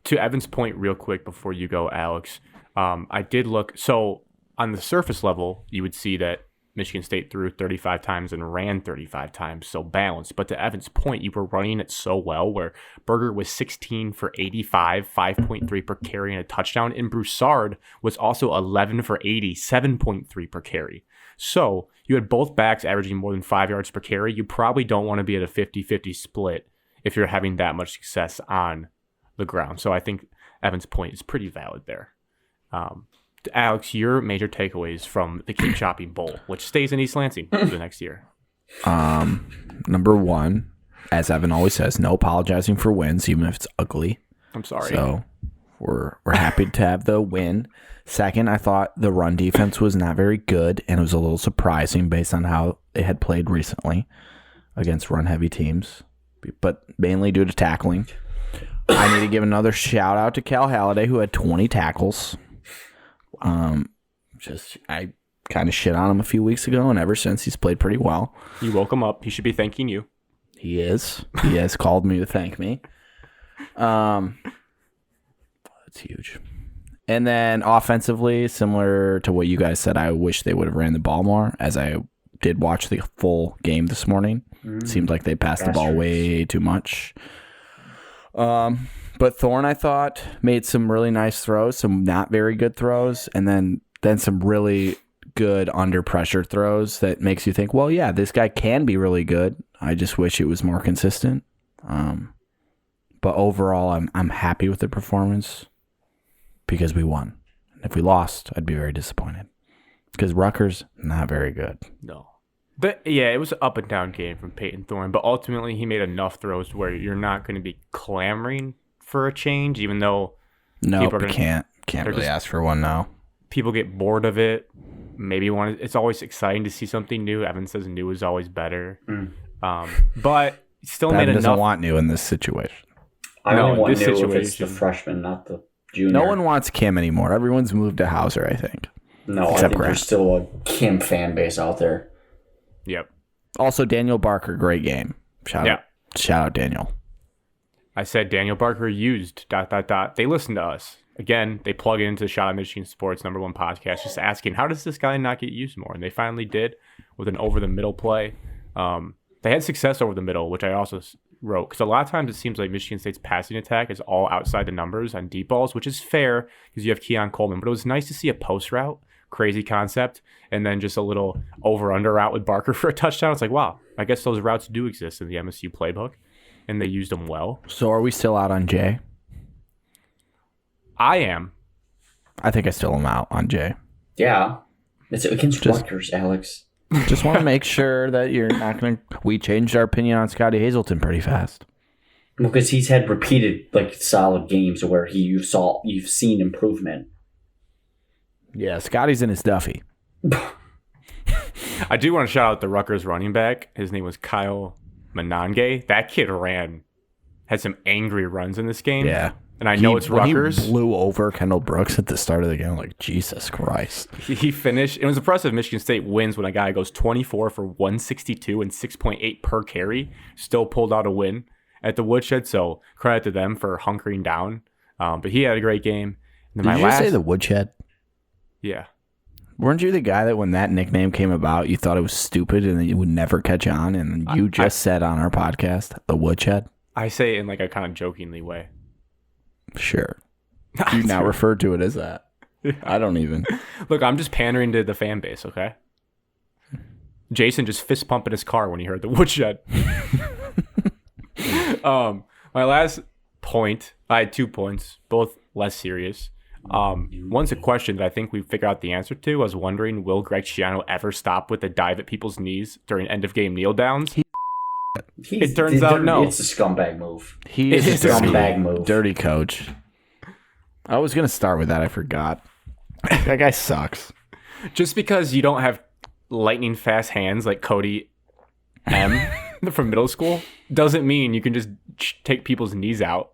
Speaker 2: To Evan's point real quick before you go, Alex, I did look. So on the surface level, you would see that Michigan State threw 35 times and ran 35 times, so balanced. But to Evan's point, you were running it so well where Berger was 16 for 85, 5.3 per carry and a touchdown, and Broussard was also 11 for 80, 7.3 per carry. So you had both backs averaging more than 5 yards per carry. You probably don't want to be at a 50-50 split if you're having that much success on the ground. So I think Evan's point is pretty valid there. Alex, your major takeaways from the Keep Shopping Bowl, which stays in East Lansing for the next year.
Speaker 1: Number one, as Evan always says, no apologizing for wins, even if it's ugly.
Speaker 2: I'm sorry.
Speaker 1: So We're happy to have the win. Second, I thought the run defense was not very good, and it was a little surprising based on how they had played recently against run-heavy teams, but mainly due to tackling. I need to give another shout-out to Cal Halliday, who had 20 tackles. I kind of shit on him a few weeks ago, and ever since, he's played pretty well.
Speaker 2: You woke him up. He should be thanking you.
Speaker 1: He is. He has called me to thank me. That's huge. And then offensively, similar to what you guys said, I wish they would have ran the ball more, as I did watch the full game this morning. It seemed like they passed the ball way too much. But Thorne, I thought, made some really nice throws, some not very good throws, and then some really good under pressure throws that makes you think, well, yeah, this guy can be really good. I just wish it was more consistent. But overall, I'm happy with the performance because we won. If we lost, I'd be very disappointed because Rutgers, not very good.
Speaker 2: No. It was an up and down game from Peyton Thorne, but ultimately he made enough throws where you're not going to be clamoring for a change, even though
Speaker 1: can't really ask for one now.
Speaker 2: People get bored of it. Maybe it's always exciting to see something new. Evan says new is always better. But still made enough.
Speaker 1: Doesn't want new in this situation.
Speaker 3: I only want new if it's the freshman, not the junior.
Speaker 1: No one wants Kim anymore. Everyone's moved to Hauser, I think.
Speaker 3: No, I think there's still a Kim fan base out there.
Speaker 2: Yep.
Speaker 1: Also, Daniel Barker, great game. Shout out, Daniel.
Speaker 2: I said Daniel Barker used ... They listen to us. Again, they plug into Shout Out Michigan Sports #1 podcast, just asking, how does this guy not get used more? And they finally did with an over-the-middle play. They had success over the middle, which I also wrote, because a lot of times it seems like Michigan State's passing attack is all outside the numbers on deep balls, which is fair because you have Keon Coleman. But it was nice to see a post route, crazy concept, and then just a little over-under route with Barker for a touchdown. It's like, wow, I guess those routes do exist in the MSU playbook, and they used them well.
Speaker 1: So are we still out on Jay?
Speaker 2: I am.
Speaker 1: I think I still am out on Jay.
Speaker 3: Yeah. It's against Rutgers, Alex.
Speaker 1: Just want to make sure that you're not going to... We changed our opinion on Scotty Hazelton pretty fast.
Speaker 3: Well, because he's had repeated, solid games where you've seen improvement.
Speaker 1: Yeah, Scotty's in his Duffy.
Speaker 2: I do want to shout out the Rutgers running back. His name was Kyle Manange. That kid had some angry runs in this game.
Speaker 1: Yeah.
Speaker 2: And I know it's Rutgers.
Speaker 1: He blew over Kendall Brooks at the start of the game. Like, Jesus Christ.
Speaker 2: He finished. It was impressive. Michigan State wins when a guy goes 24 for 162 and 6.8 per carry. Still pulled out a win at the Woodshed. So credit to them for hunkering down. But he had a great game.
Speaker 1: And then Did you say the Woodshed?
Speaker 2: Yeah.
Speaker 1: Weren't you the guy that when that nickname came about, you thought it was stupid and that you would never catch on? And you said on our podcast, the Woodshed?
Speaker 2: I say it in a kind of jokingly way.
Speaker 1: Sure. You now refer to it as that. I don't even.
Speaker 2: Look, I'm just pandering to the fan base, okay? Jason just fist pumping his car when he heard the Woodshed. My last point, I had 2 points, both less serious. One's a question that I think we figured out the answer to. I was wondering, will Greg Schiano ever stop with the dive at people's knees during end-of-game kneel-downs? It turns out no.
Speaker 3: It's a scumbag move.
Speaker 1: He is a scumbag move. Dirty coach. I was going to start with that. I forgot. That guy sucks.
Speaker 2: Just because you don't have lightning fast hands like Cody M from middle school doesn't mean you can just take people's knees out.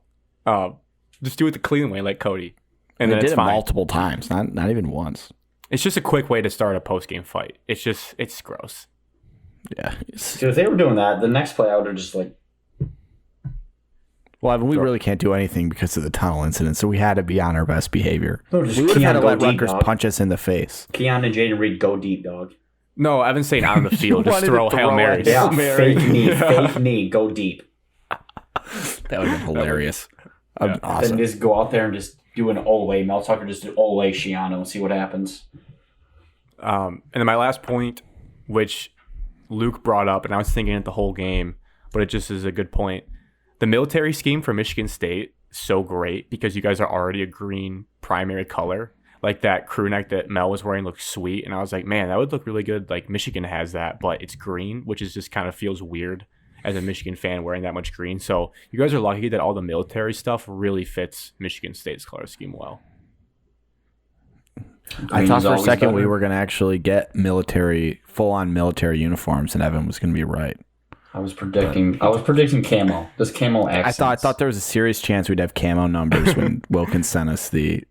Speaker 2: Just do it the clean way like Cody. And
Speaker 1: they
Speaker 2: then
Speaker 1: did
Speaker 2: it's
Speaker 1: it
Speaker 2: fine.
Speaker 1: Multiple times, not even once.
Speaker 2: It's just a quick way to start a post-game fight. It's gross.
Speaker 1: Yeah.
Speaker 3: So if they were doing that, the next play I would have just
Speaker 1: Well, Evan, we really can't do anything because of the tunnel incident, so we had to be on our best behavior.
Speaker 3: No,
Speaker 1: we would have had to let Rutgers punch us in the face.
Speaker 3: Keon and Jaden Reed go deep, dog.
Speaker 2: No, Evan's saying out of the field. Just throw Hail Marys.
Speaker 3: Yeah, fake knee, go deep.
Speaker 1: That would have been hilarious.
Speaker 3: Yeah. Awesome. Then just go out there and just do an Ole. Mel Tucker just do Ole Schiano and see what happens.
Speaker 2: And then my last point, which Luke brought up, and I was thinking it the whole game, but it just is a good point. The military scheme for Michigan State is so great because you guys are already a green primary color. Like that crew neck that Mel was wearing looked sweet. And I was like, man, that would look really good. Like Michigan has that, but it's green, which is just kind of feels weird. as a Michigan fan wearing that much green. So you guys are lucky that all the military stuff really fits Michigan State's color scheme well.
Speaker 1: I thought for a second we were going to actually get full-on military uniforms, and Evan was going to be right.
Speaker 3: I was predicting camo. This camo accents.
Speaker 1: I thought there was a serious chance we'd have camo numbers when Wilkins sent us the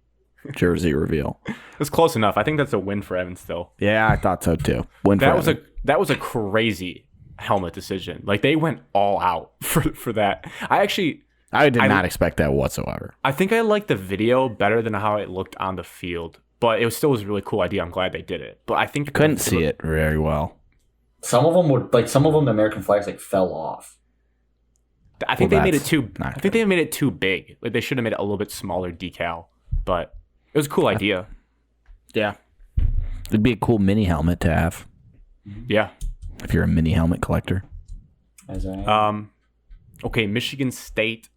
Speaker 1: jersey reveal.
Speaker 2: It's close enough. I think that's a win for Evan still.
Speaker 1: Yeah, I thought so too.
Speaker 2: That was a crazy helmet decision. Like they went all out for that. I
Speaker 1: did not expect that whatsoever.
Speaker 2: I think I liked the video better than how it looked on the field, but it still was a really cool idea. I'm glad they did it. But I think
Speaker 1: couldn't see it very well.
Speaker 3: Some of them the American flags fell off.
Speaker 2: I think they made it too. I think they made it too big. Like they should have made it a little bit smaller decal. But it was a cool idea.
Speaker 1: Yeah, it'd be a cool mini helmet to have.
Speaker 2: Yeah,
Speaker 1: if you're a mini helmet collector.
Speaker 2: Okay, Michigan State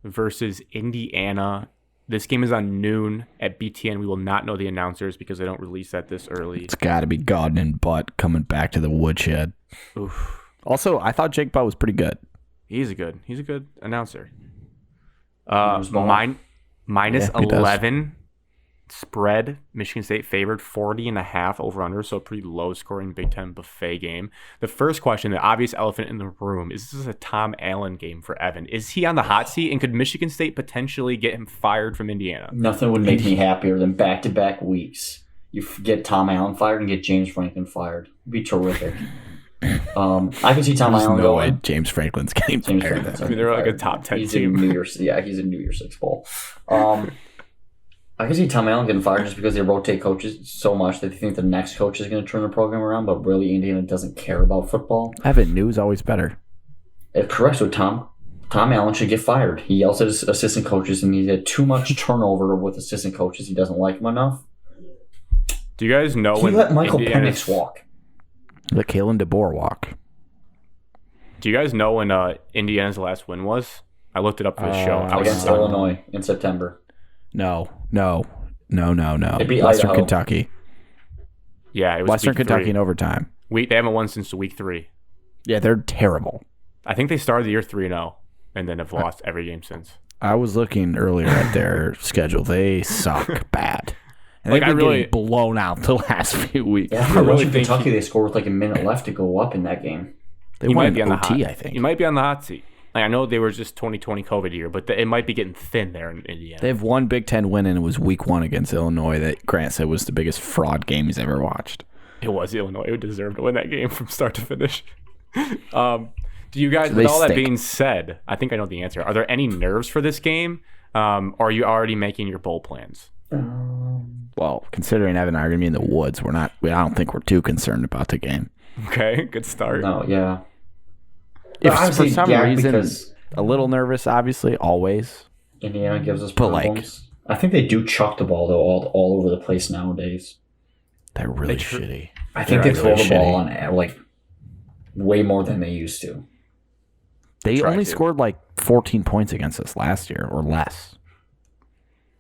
Speaker 2: versus Indiana. This game is on noon at BTN. We will not know the announcers because they don't release that this early.
Speaker 1: It's got to be Godden and Butt coming back to the woodshed. Oof. Also, I thought Jake Butt was pretty good.
Speaker 2: He's a good announcer. Minus 11 spread. Michigan State favored 40.5 over under, so a pretty low scoring Big Ten buffet game. The first question, the obvious elephant in the room, is this a Tom Allen game for Evan? Is he on the hot seat, and could Michigan State potentially get him fired from Indiana?
Speaker 3: Nothing would make me happier than back-to-back weeks. You get Tom Allen fired and get James Franklin fired. It'd be terrific. I can see Tom Allen
Speaker 1: no way James Franklin's getting fired.
Speaker 2: I mean, they're like a top 10 team.
Speaker 3: He's a New Year's Six Bowl. I can see Tom Allen getting fired just because they rotate coaches so much that they think the next coach is going to turn the program around, but really Indiana doesn't care about football.
Speaker 1: Evan, news always better.
Speaker 3: Correct with Tom. Tom Allen should get fired. He yells at his assistant coaches, and he had too much turnover with assistant coaches. He doesn't like them enough.
Speaker 2: Do you guys know
Speaker 3: when let Michael Penix walk?
Speaker 1: Let Kalen DeBoer walk.
Speaker 2: Do you guys know when Indiana's last win was? I looked it up for the show.
Speaker 3: Against Illinois in September.
Speaker 1: No.
Speaker 3: It'd be
Speaker 1: Western
Speaker 3: Idaho.
Speaker 1: Kentucky.
Speaker 2: Yeah, it was
Speaker 1: Western
Speaker 2: week
Speaker 1: Kentucky
Speaker 2: 3.
Speaker 1: in overtime.
Speaker 2: They haven't won since week 3.
Speaker 1: Yeah, they're terrible.
Speaker 2: I think they started the year 3-0 and then have lost every game since.
Speaker 1: I was looking earlier at their schedule. They suck bad. And they've been getting blown out the last few weeks.
Speaker 3: Yeah, I really think Kentucky they scored with a minute left to go up in that game.
Speaker 1: They might be on OT, I think.
Speaker 2: You might be on the hot seat. I know they were just 2020 COVID year, but it might be getting thin there in Indiana.
Speaker 1: They have one Big Ten win, and it was week 1 against Illinois that Grant said was the biggest fraud game he's ever watched.
Speaker 2: It was Illinois. It deserved to win that game from start to finish. Do you guys, with all that being said, I think I know the answer. Are there any nerves for this game? Or are you already making your bowl plans?
Speaker 1: Well, considering Evan and I are going to be in the woods, I don't think we're too concerned about the game.
Speaker 2: Okay, good start.
Speaker 3: No, yeah.
Speaker 1: If for some reason a little nervous, obviously, always.
Speaker 3: Indiana gives us problems. I think they do chuck the ball, though, all over the place nowadays.
Speaker 1: They're really shitty.
Speaker 3: I think they throw the ball on way more than they used to.
Speaker 1: They only scored 14 points against us last year or less.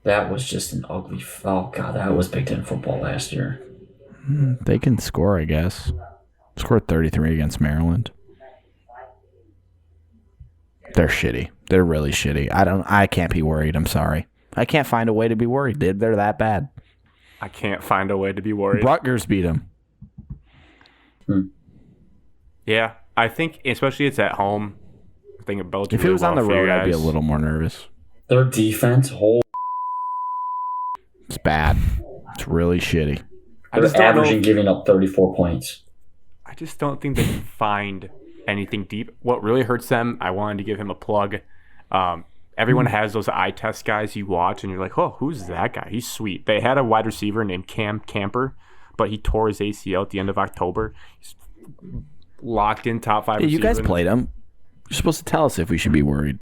Speaker 3: That was just an ugly. Oh, God, that was Big Ten football last year.
Speaker 1: They can score, I guess. Scored 33 against Maryland. They're shitty. They're really shitty. I can't be worried. I'm sorry. I can't find a way to be worried. They're that bad.
Speaker 2: I can't find a way to be worried.
Speaker 1: Rutgers beat them.
Speaker 2: Yeah, I think especially it's at home. I think it bodes
Speaker 1: if it was on the road, I'd be a little more nervous.
Speaker 3: Their defense,
Speaker 1: it's bad. It's really shitty.
Speaker 3: They're averaging giving up 34 points.
Speaker 2: I just don't think they can find anything deep. What really hurts them, I wanted to give him a plug. Everyone has those eye test guys you watch, and you're like, oh, who's that guy? He's sweet. They had a wide receiver named Cam Camper, but he tore his ACL at the end of October. He's locked in top 5 receiver.
Speaker 1: You guys played him. You're supposed to tell us if we should be worried.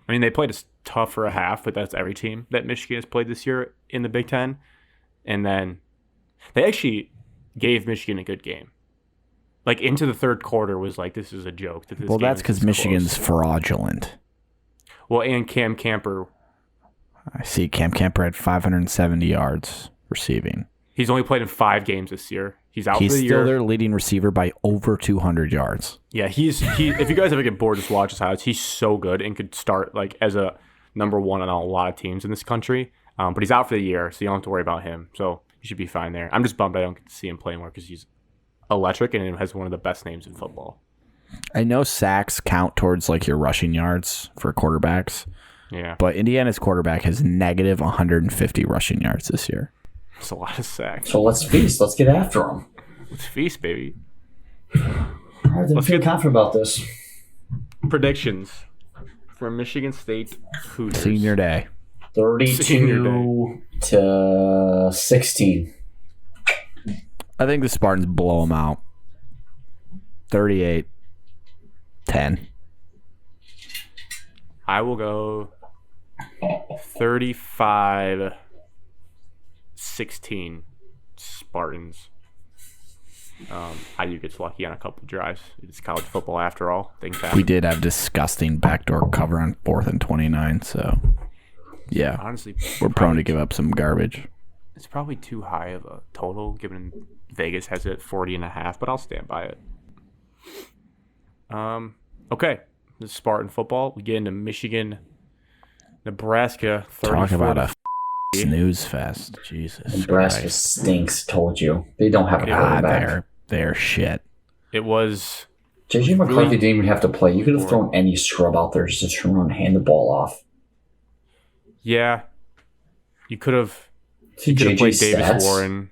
Speaker 2: I mean, they played us tough for a half, but that's every team that Michigan has played this year in the Big Ten. And then they actually gave Michigan a good game. Into the third quarter was this is a joke.
Speaker 1: Well, that's because Michigan's fraudulent.
Speaker 2: Well, and Camper.
Speaker 1: I see Camper had 570 yards receiving.
Speaker 2: He's only played in 5 games this year. He's out for the year.
Speaker 1: He's still their leading receiver by over 200 yards.
Speaker 2: Yeah, he. If you guys ever get bored, just watch his highlights. He's so good and could start like as a number 1 on a lot of teams in this country. But he's out for the year, so you don't have to worry about him. So you should be fine there. I'm just bummed I don't get to see him play more because he's electric and has one of the best names in football.
Speaker 1: I know sacks count towards like your rushing yards for quarterbacks.
Speaker 2: Yeah.
Speaker 1: But Indiana's quarterback has negative 150 rushing yards this year.
Speaker 2: That's a lot of sacks.
Speaker 3: So let's feast. Let's get after them.
Speaker 2: Let's feast, baby.
Speaker 3: I didn't feel confident about this.
Speaker 2: Predictions for Michigan State Hooters.
Speaker 1: Senior day.
Speaker 3: 32 to 16.
Speaker 1: I think the Spartans blow them out. 38-10.
Speaker 2: I will go 35-16 Spartans. IU gets lucky on a couple drives. It's college football after all. Things happen.
Speaker 1: We did have disgusting backdoor cover on 4th and 29, so yeah.
Speaker 2: Honestly,
Speaker 1: we're prone to give up some garbage.
Speaker 2: It's probably too high of a total, given Vegas has it at 40.5, but I'll stand by it. Okay. This is Spartan football. We get into Michigan, Nebraska.
Speaker 1: Talk about a snooze fest. Jesus
Speaker 3: Nebraska
Speaker 1: Christ.
Speaker 3: stinks, told you. They don't have a quarterback.
Speaker 1: They're shit.
Speaker 2: It was...
Speaker 3: JJ McCarthy didn't even have to play. You could have thrown any scrub out there just to turn around and hand the ball off.
Speaker 2: Yeah. You could have...
Speaker 3: See
Speaker 2: played
Speaker 3: JJ's
Speaker 2: Davis
Speaker 3: stats?
Speaker 2: Warren.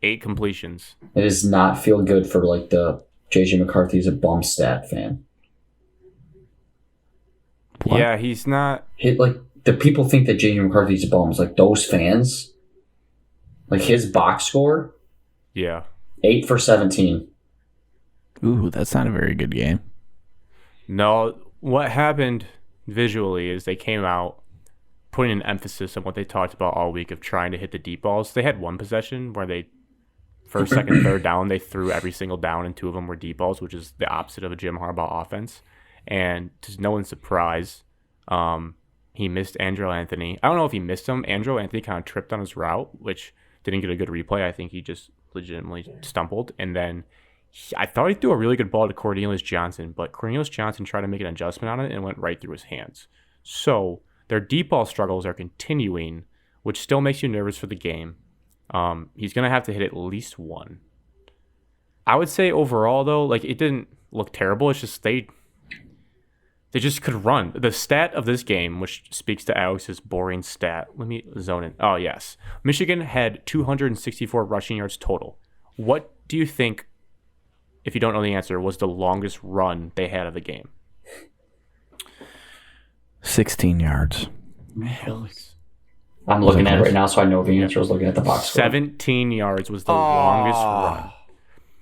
Speaker 2: 8 completions.
Speaker 3: It does not feel good for like the JJ McCarthy's a bum stat fan.
Speaker 1: What?
Speaker 2: Yeah, he's not...
Speaker 3: Like the people think that JJ McCarthy's a bum. It's like those fans. Like his box score,
Speaker 2: Yeah.
Speaker 3: 8 for 17.
Speaker 1: Ooh, that's not a very good game.
Speaker 2: No, what happened visually is they came out putting an emphasis on what they talked about all week of trying to hit the deep balls. They had one possession where they, first, second, third down, they threw every single down, and 2 of them were deep balls, which is the opposite of a Jim Harbaugh offense. And to no one's surprise, he missed Andrew Anthony. I don't know if he missed him. Andrew Anthony kind of tripped on his route, which didn't get a good replay. I think he just legitimately stumbled. And then I thought he threw a really good ball to Cornelius Johnson, but Cornelius Johnson tried to make an adjustment on it and went right through his hands. So their deep ball struggles are continuing, which still makes you nervous for the game. He's going to have to hit at least one. I would say overall, though, like it didn't look terrible. It's just they just could run. The stat of this game, which speaks to Alex's boring stat. Let me zone in. Oh, yes. Michigan had 264 rushing yards total. What do you think, if you don't know the answer, was the longest run they had of the game?
Speaker 1: 16 yards.
Speaker 2: Alex.
Speaker 3: I'm looking at it right now, so I know the answer. I was looking at the box score.
Speaker 2: 17 yards was the longest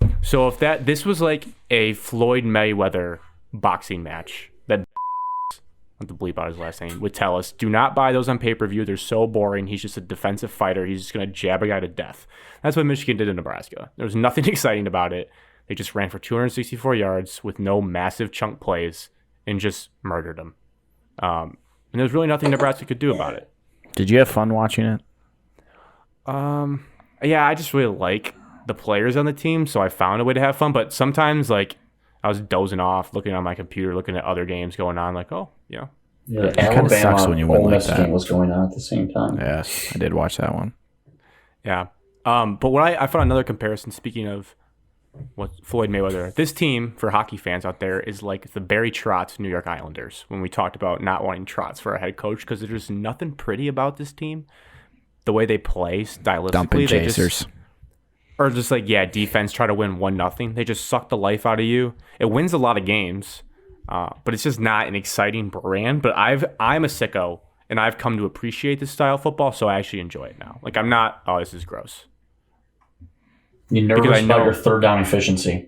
Speaker 2: run. So if this was like a Floyd Mayweather boxing match, that I have to bleep out his last name, would tell us, do not buy those on pay-per-view. They're so boring. He's just a defensive fighter. He's just going to jab a guy to death. That's what Michigan did in Nebraska. There was nothing exciting about it. They just ran for 264 yards with no massive chunk plays and just murdered them. And there's really nothing Nebraska could do about it.
Speaker 1: Did you have fun watching it?
Speaker 2: Yeah, I just really like the players on the team, so I found a way to have fun. But sometimes, like, I was dozing off, looking on my computer, looking at other games going on, like, oh, yeah.
Speaker 3: Yeah,
Speaker 1: It kind of sucks when you win like that.
Speaker 3: Game was going on at the same time.
Speaker 1: Yes, I did watch that one.
Speaker 2: Yeah. But what I found another comparison, speaking of what Floyd Mayweather, this team, for hockey fans out there, is like the Barry Trotz New York Islanders, when we talked about not wanting Trotz for a head coach, because there's nothing pretty about this team. The way they play stylistically.
Speaker 1: Dumping chasers.
Speaker 2: Or just like, yeah, defense, try to win 1-0. They just suck the life out of you. It wins a lot of games, but it's just not an exciting brand. But I'm a sicko, and I've come to appreciate this style of football, so I actually enjoy it now. Like, I'm not, oh, this is gross.
Speaker 3: You're nervous about your third down efficiency.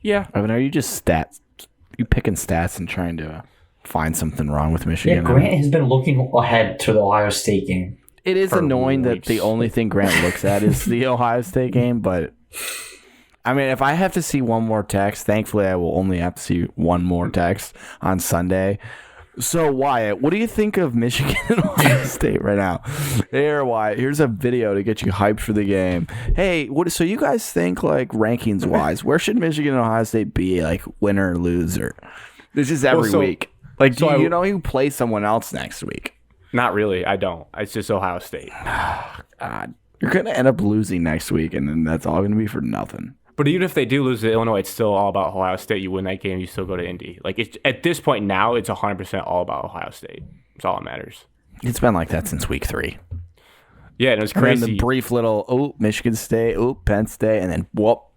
Speaker 2: Yeah.
Speaker 1: I mean, are you just you picking stats and trying to find something wrong with
Speaker 3: Yeah,
Speaker 1: Michigan?
Speaker 3: Grant has been looking ahead to the Ohio State game.
Speaker 1: It is annoying
Speaker 2: weeks.
Speaker 1: that the only thing Grant looks at is the Ohio State game, but I mean, if I have to see one more text, thankfully I will only have to see one more text on Sunday. So, Wyatt, what do you think of Michigan and Ohio State right now? Here, Wyatt, here's a video to get you hyped for the game. Hey, so you guys think, like, rankings-wise, where should Michigan and Ohio State be, like, winner or loser? This is every week. Like, do you know you play someone else next week?
Speaker 2: Not really. I don't. It's just Ohio State.
Speaker 1: God, you're going to end up losing next week, and then that's all going to be for nothing.
Speaker 2: But even if they do lose to Illinois, it's still all about Ohio State. You win that game, you still go to Indy. Like, at this point now, it's 100% all about Ohio State. It's all that matters.
Speaker 1: It's been like that since week 3.
Speaker 2: Yeah, and it was crazy.
Speaker 1: And then the brief little, Michigan State, Penn State, and then,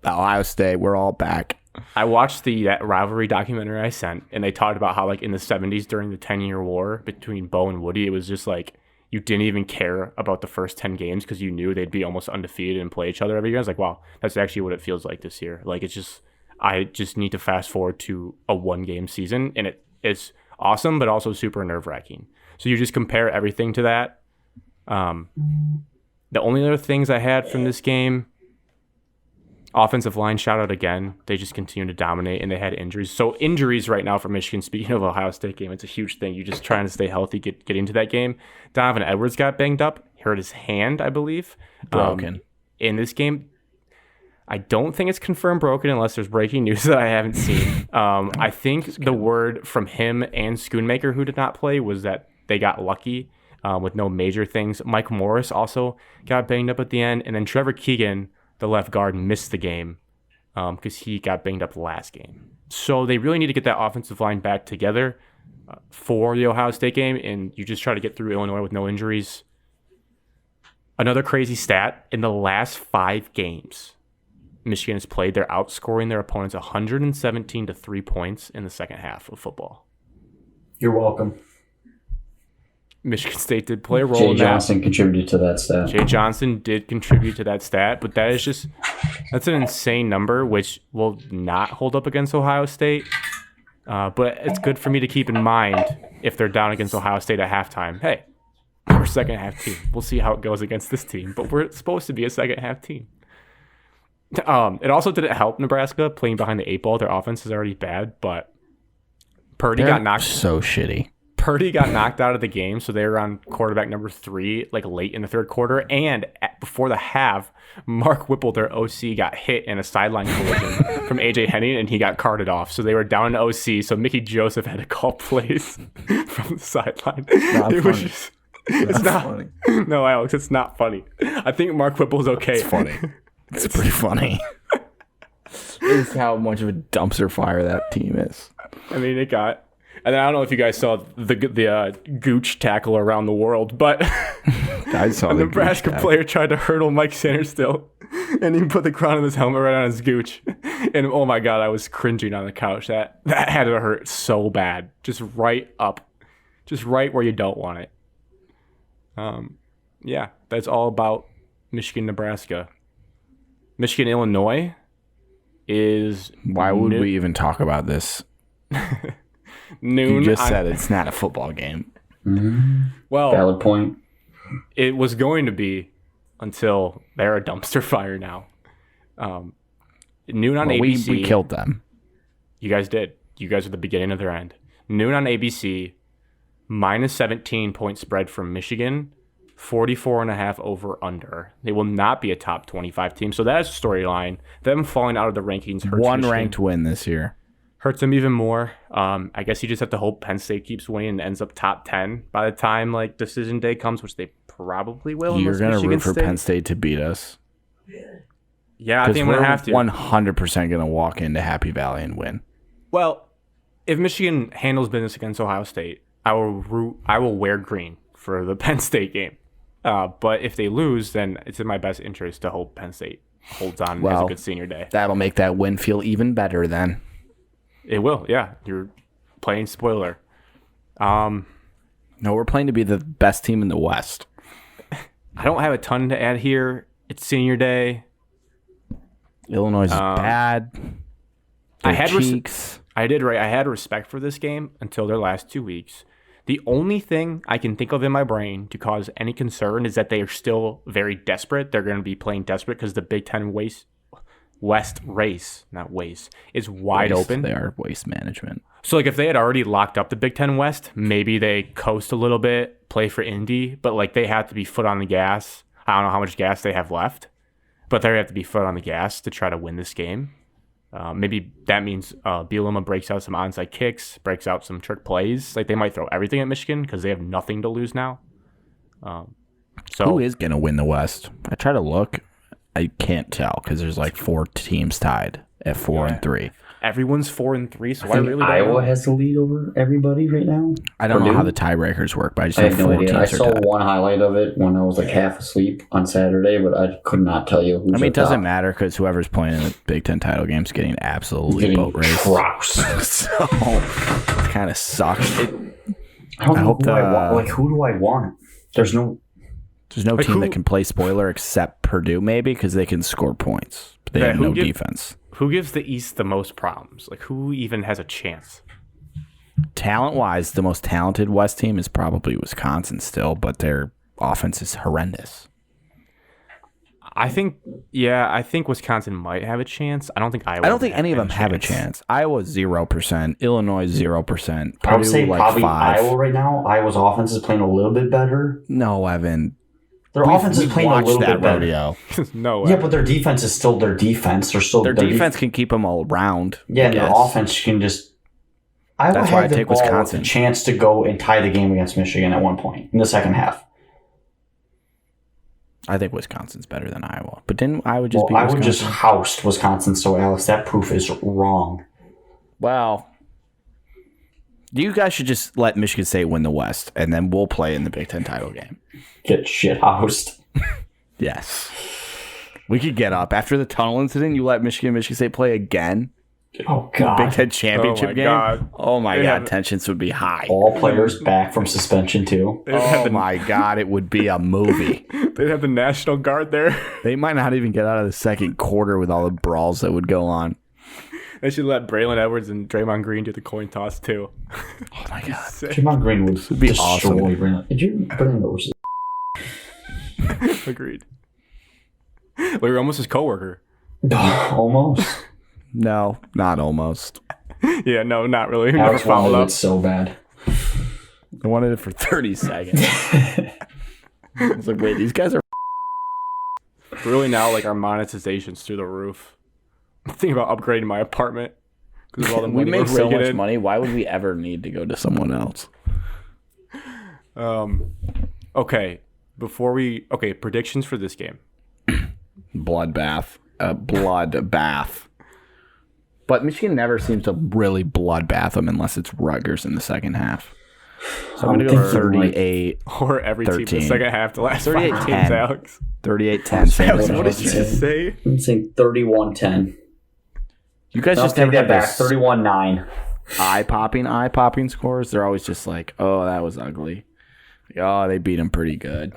Speaker 1: Ohio State. We're all back.
Speaker 2: I watched that rivalry documentary I sent, and they talked about how, like, in the 70s during the 10-year war between Bo and Woody, it was just like you didn't even care about the first 10 games because you knew they'd be almost undefeated and play each other every year. I was like, wow, that's actually what it feels like this year. Like, I just need to fast forward to a 1-game season, and it's awesome, but also super nerve-wracking. So you just compare everything to that. The only other things I had from this game, offensive line shout out again. They just continue to dominate, and they had injuries. So injuries right now for Michigan, speaking of Ohio State game, it's a huge thing. You're just trying to stay healthy, get into that game. Donovan Edwards got banged up, hurt his hand, I believe.
Speaker 1: Broken.
Speaker 2: In this game, I don't think it's confirmed broken unless there's breaking news that I haven't seen. I think the word from him and Schoonmaker, who did not play, was that they got lucky with no major things. Mike Morris also got banged up at the end. And then Trevor Keegan, the left guard, missed the game because he got banged up the last game. So they really need to get that offensive line back together for the Ohio State game, and you just try to get through Illinois with no injuries. Another crazy stat, in the last 5 games Michigan has played, they're outscoring their opponents 117 to 3 points in the second half of football.
Speaker 3: You're welcome.
Speaker 2: Michigan State did play a role
Speaker 3: Jay
Speaker 2: in that.
Speaker 3: Johnson contributed to that stat.
Speaker 2: Jay Johnson did contribute to that stat, but that's an insane number, which will not hold up against Ohio State. But it's good for me to keep in mind if they're down against Ohio State at halftime. Hey, we're a second half team. We'll see how it goes against this team, but we're supposed to be a second half team. It also didn't help Nebraska playing behind the 8 ball. Their offense is already bad, but Purdy got knocked.
Speaker 1: So shitty.
Speaker 2: Purdy got knocked out of the game, so they were on quarterback number 3, like late in the third quarter. And before the half, Mark Whipple, their OC, got hit in a sideline collision from AJ Henning, and he got carted off. So they were down in OC. So Mickey Joseph had to call plays from the sideline. It's not funny. No, Alex, it's not funny. I think Mark Whipple's okay.
Speaker 1: It's funny. It's pretty funny. This is how much of a dumpster fire that team is.
Speaker 2: I mean, it got. And then I don't know if you guys saw the Gooch tackle around the world, but
Speaker 1: I saw
Speaker 2: a Nebraska player tried to hurdle Mike Sanderstill, and he put the crown of his helmet right on his Gooch. And oh my God, I was cringing on the couch. That had to hurt so bad. Just right where you don't want it. Yeah, that's all about Michigan, Nebraska. Michigan, Illinois is.
Speaker 1: Why would we even talk about this?
Speaker 2: Noon.
Speaker 1: You just said it's not a football game.
Speaker 3: Mm-hmm.
Speaker 2: Well,
Speaker 3: valid point.
Speaker 2: It was going to be until they're a dumpster fire now. Noon on ABC.
Speaker 1: We killed them.
Speaker 2: You guys did. You guys are the beginning of their end. Noon on ABC, minus 17 point spread from Michigan, 44.5 over under. They will not be a top 25 team. So that is a storyline. Them falling out of the rankings hurts
Speaker 1: One
Speaker 2: Michigan.
Speaker 1: ranked win this year.
Speaker 2: Hurts them even more. I guess you just have to hope Penn State keeps winning and ends up top 10 by the time like decision day comes, which they probably will.
Speaker 1: You're going to root for Penn State to beat us.
Speaker 2: Yeah, I think I'm going to have to.
Speaker 1: 100% going to walk into Happy Valley and win.
Speaker 2: Well, if Michigan handles business against Ohio State, I will wear green for the Penn State game. But if they lose, then it's in my best interest to hope Penn State holds on and has a good senior day.
Speaker 1: That'll make that win feel even better then.
Speaker 2: It will, yeah. You're playing spoiler.
Speaker 1: No, we're playing to be the best team in the West.
Speaker 2: I don't have a ton to add here. It's senior day.
Speaker 1: Illinois is bad.
Speaker 2: I had respect for this game until their last 2 weeks. The only thing I can think of in my brain to cause any concern is that they are still very desperate. They're going to be playing desperate because the Big Ten West race, not waste, is wide open.
Speaker 1: They are waste management.
Speaker 2: So, like, if they had already locked up the Big Ten West, maybe they coast a little bit, play for Indy, but, like, they have to be foot on the gas. I don't know how much gas they have left, but they have to be foot on the gas to try to win this game. Maybe that means Bielema breaks out some onside kicks, breaks out some trick plays. Like, they might throw everything at Michigan because they have nothing to lose now. So
Speaker 1: who is going to win the West? I try to look. I can't tell because there's like 4 teams tied at 4 and 3.
Speaker 2: Everyone's 4-3, so
Speaker 3: I think Iowa has the lead over everybody right now.
Speaker 1: I don't know how the tiebreakers work, but I just
Speaker 3: I
Speaker 1: know
Speaker 3: have no
Speaker 1: 4
Speaker 3: idea.
Speaker 1: teams
Speaker 3: I
Speaker 1: are
Speaker 3: saw
Speaker 1: tied.
Speaker 3: one highlight of it when I was like half asleep on Saturday, but I could not tell you who's
Speaker 1: I mean, it doesn't
Speaker 3: top.
Speaker 1: matter because whoever's playing in the Big Ten title game is getting absolutely
Speaker 3: Getting
Speaker 1: boat raced.
Speaker 3: trounced.
Speaker 1: So it kind of sucks.
Speaker 3: I don't know
Speaker 1: hope
Speaker 3: who I want. Like, who do I want? There's no
Speaker 1: There's no team that can play spoiler except Purdue, maybe, because they can score points, but they have no defense.
Speaker 2: Who gives the East the most problems? Like, who even has a chance?
Speaker 1: Talent-wise, the most talented West team is probably Wisconsin still, but their offense is horrendous.
Speaker 2: I think Wisconsin might have a chance. I don't think Iowa.
Speaker 1: I don't think any of them have a chance. Iowa 0%, Illinois 0%,
Speaker 3: I would say
Speaker 1: Purdue like
Speaker 3: probably
Speaker 1: 5.
Speaker 3: Iowa right now. Iowa's offense is playing a little bit better.
Speaker 1: No, Evan.
Speaker 3: Their offense is playing a little bit better.
Speaker 1: Rodeo.
Speaker 2: No way.
Speaker 3: Yeah, but their defense is still their defense.
Speaker 1: Their defense can keep them all around.
Speaker 3: Yeah, and their offense can just. Iowa
Speaker 1: That's why I
Speaker 3: had the
Speaker 1: take
Speaker 3: ball with
Speaker 1: Wisconsin.
Speaker 3: a chance to go and tie the game against Michigan at one point in the second half.
Speaker 1: I think Wisconsin's better than Iowa. But didn't Iowa just beat
Speaker 3: Iowa
Speaker 1: Wisconsin?
Speaker 3: just housed Wisconsin, so Alex, that proof is wrong.
Speaker 1: Well, you guys should just let Michigan State win the West, and then we'll play in the Big Ten title game.
Speaker 3: Get shit housed.
Speaker 1: Yes. We could get up. After the tunnel incident, you let Michigan State play again?
Speaker 3: Oh, God.
Speaker 1: Big Ten championship game?
Speaker 2: God.
Speaker 1: Oh, my
Speaker 2: They
Speaker 1: God.
Speaker 2: have-
Speaker 1: Tensions would be high.
Speaker 3: All players back from suspension, too.
Speaker 1: Oh, my God. It would be a movie.
Speaker 2: They'd have the National Guard there.
Speaker 1: They might not even get out of the second quarter with all the brawls that would go on.
Speaker 2: They should let Braylon Edwards and Draymond Green do the coin toss, too.
Speaker 1: Oh, my God.
Speaker 3: Draymond Green would
Speaker 1: be
Speaker 3: destroy
Speaker 1: awesome.
Speaker 3: Braylon. Did you Braylon Edwards?
Speaker 2: Agreed. We were almost his coworker.
Speaker 3: Almost.
Speaker 1: No, not almost.
Speaker 2: Yeah, no, not really. Never
Speaker 3: Alex
Speaker 2: followed
Speaker 3: wanted
Speaker 2: up.
Speaker 3: it so bad.
Speaker 1: I wanted it for 30 seconds. I was like, wait, these guys are...
Speaker 2: Really now, like, our monetization's through the roof. I'm thinking about upgrading my apartment because of all the money
Speaker 1: We make
Speaker 2: we're
Speaker 1: so
Speaker 2: raking
Speaker 1: much
Speaker 2: in.
Speaker 1: money. Why would we ever need to go to someone else?
Speaker 2: Okay, predictions for this game.
Speaker 1: Bloodbath. Bloodbath. But Michigan never seems to really bloodbath them unless it's Rutgers in the second half. So I'm going to go 38.
Speaker 2: Or every team in
Speaker 1: 13.
Speaker 2: the second half, the last 5
Speaker 1: 38-10.
Speaker 2: teams, Alex.
Speaker 1: 38-10.
Speaker 2: Alex,
Speaker 1: San
Speaker 2: what did you
Speaker 1: Jose.
Speaker 2: just say?
Speaker 3: I'm saying 31-10.
Speaker 1: You guys
Speaker 3: I'll
Speaker 1: just
Speaker 3: take
Speaker 1: never
Speaker 3: that
Speaker 1: have
Speaker 3: back.
Speaker 1: those
Speaker 3: 31-9.
Speaker 1: eye-popping scores. They're always just like, oh, that was ugly. Oh, they beat them pretty good.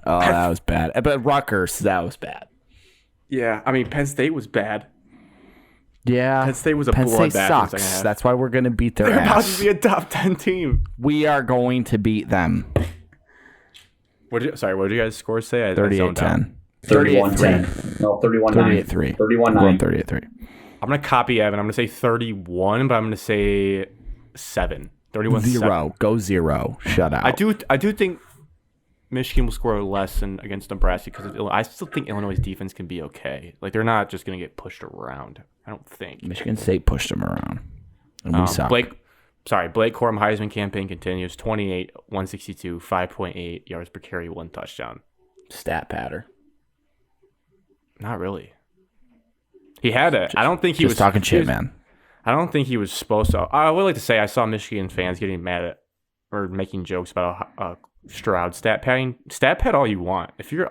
Speaker 1: Oh, that was bad. But Rutgers, that was bad.
Speaker 2: Yeah, I mean, Penn State was bad.
Speaker 1: Yeah.
Speaker 2: Penn State was a
Speaker 1: State
Speaker 2: bloodbath in the second
Speaker 1: sucks.
Speaker 2: half.
Speaker 1: That's why we're going to beat their
Speaker 2: They're about
Speaker 1: ass.
Speaker 2: to be a top 10 team.
Speaker 1: We are going to beat them.
Speaker 2: What did you guys' scores say? I zoned out.
Speaker 1: 38-10.
Speaker 3: 31-10. No, 31-9.
Speaker 1: 38-3.
Speaker 3: 31-9.
Speaker 1: 38-3.
Speaker 2: I'm going to copy Evan. I'm going to say 31, but I'm going to say 7. 31-7.
Speaker 1: 0. Go 0. Shut out.
Speaker 2: I do think Michigan will score less than against Nebraska because I still think Illinois' defense can be okay. Like, they're not just going to get pushed around. I don't think.
Speaker 1: Michigan State pushed them around. And we suck.
Speaker 2: Blake Corum Heisman campaign continues. 28, 162, 5.8 yards per carry, 1 touchdown.
Speaker 1: Stat patter.
Speaker 2: Not really. He had it. I don't think he
Speaker 1: Just
Speaker 2: was
Speaker 1: talking shit,
Speaker 2: was-
Speaker 1: man.
Speaker 2: I don't think he was supposed to. I would like to say I saw Michigan fans getting mad at or making jokes about Stroud stat padding. Stat pad all you want. If your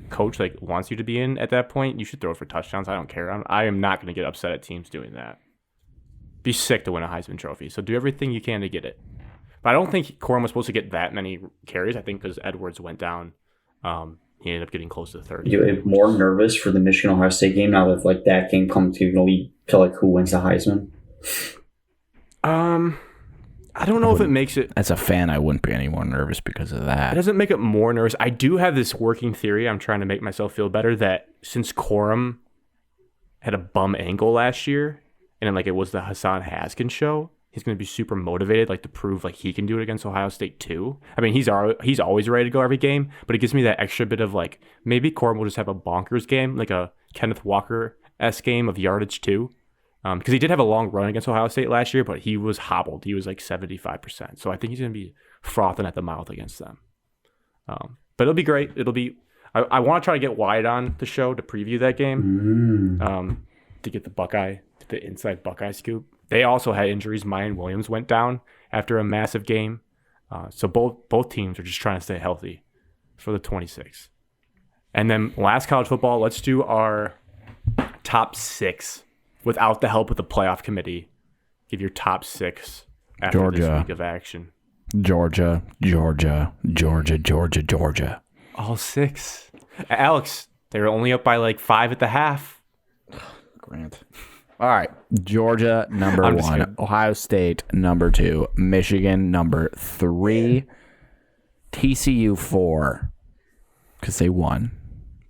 Speaker 2: coach like wants you to be in at that point, you should throw it for touchdowns. I don't care. I am not going to get upset at teams doing that. Be sick to win a Heisman Trophy. So do everything you can to get it. But I don't think Corum was supposed to get that many carries. I think because Edwards went down, he ended up getting close to 30.
Speaker 3: You're more nervous for the Michigan Ohio State game now that like that game comes to lead to like who wins the Heisman.
Speaker 2: I don't know if it makes it.
Speaker 1: As a fan, I wouldn't be any more nervous because of
Speaker 2: It
Speaker 1: that.
Speaker 2: doesn't make it more nervous. I do have this working theory. I'm trying to make myself feel better that since Corum had a bum ankle last year, and then like it was the Hassan Haskins show. He's going to be super motivated, like to prove like he can do it against Ohio State too. I mean, he's always ready to go every game, but it gives me that extra bit of like maybe Corbin will just have a bonkers game, like a Kenneth Walker-esque game of yardage too. Because he did have a long run against Ohio State last year, but he was hobbled. He was like 75%. So I think he's going to be frothing at the mouth against them. But it'll be great. I want to try to get Wyatt on the show to preview that game, to get the inside Buckeye scoop. They also had injuries. Mayan Williams went down after a massive game. So both teams are just trying to stay healthy for the 26th. And then last college football, let's do our top 6 without the help of the playoff committee. Give your top 6 after this week of action.
Speaker 1: Georgia.
Speaker 2: All 6. Alex, they were only up by like 5 at the half.
Speaker 1: Grant. All right. Georgia, number 1. Ohio State, number 2. Michigan, number 3. TCU, 4. Because they won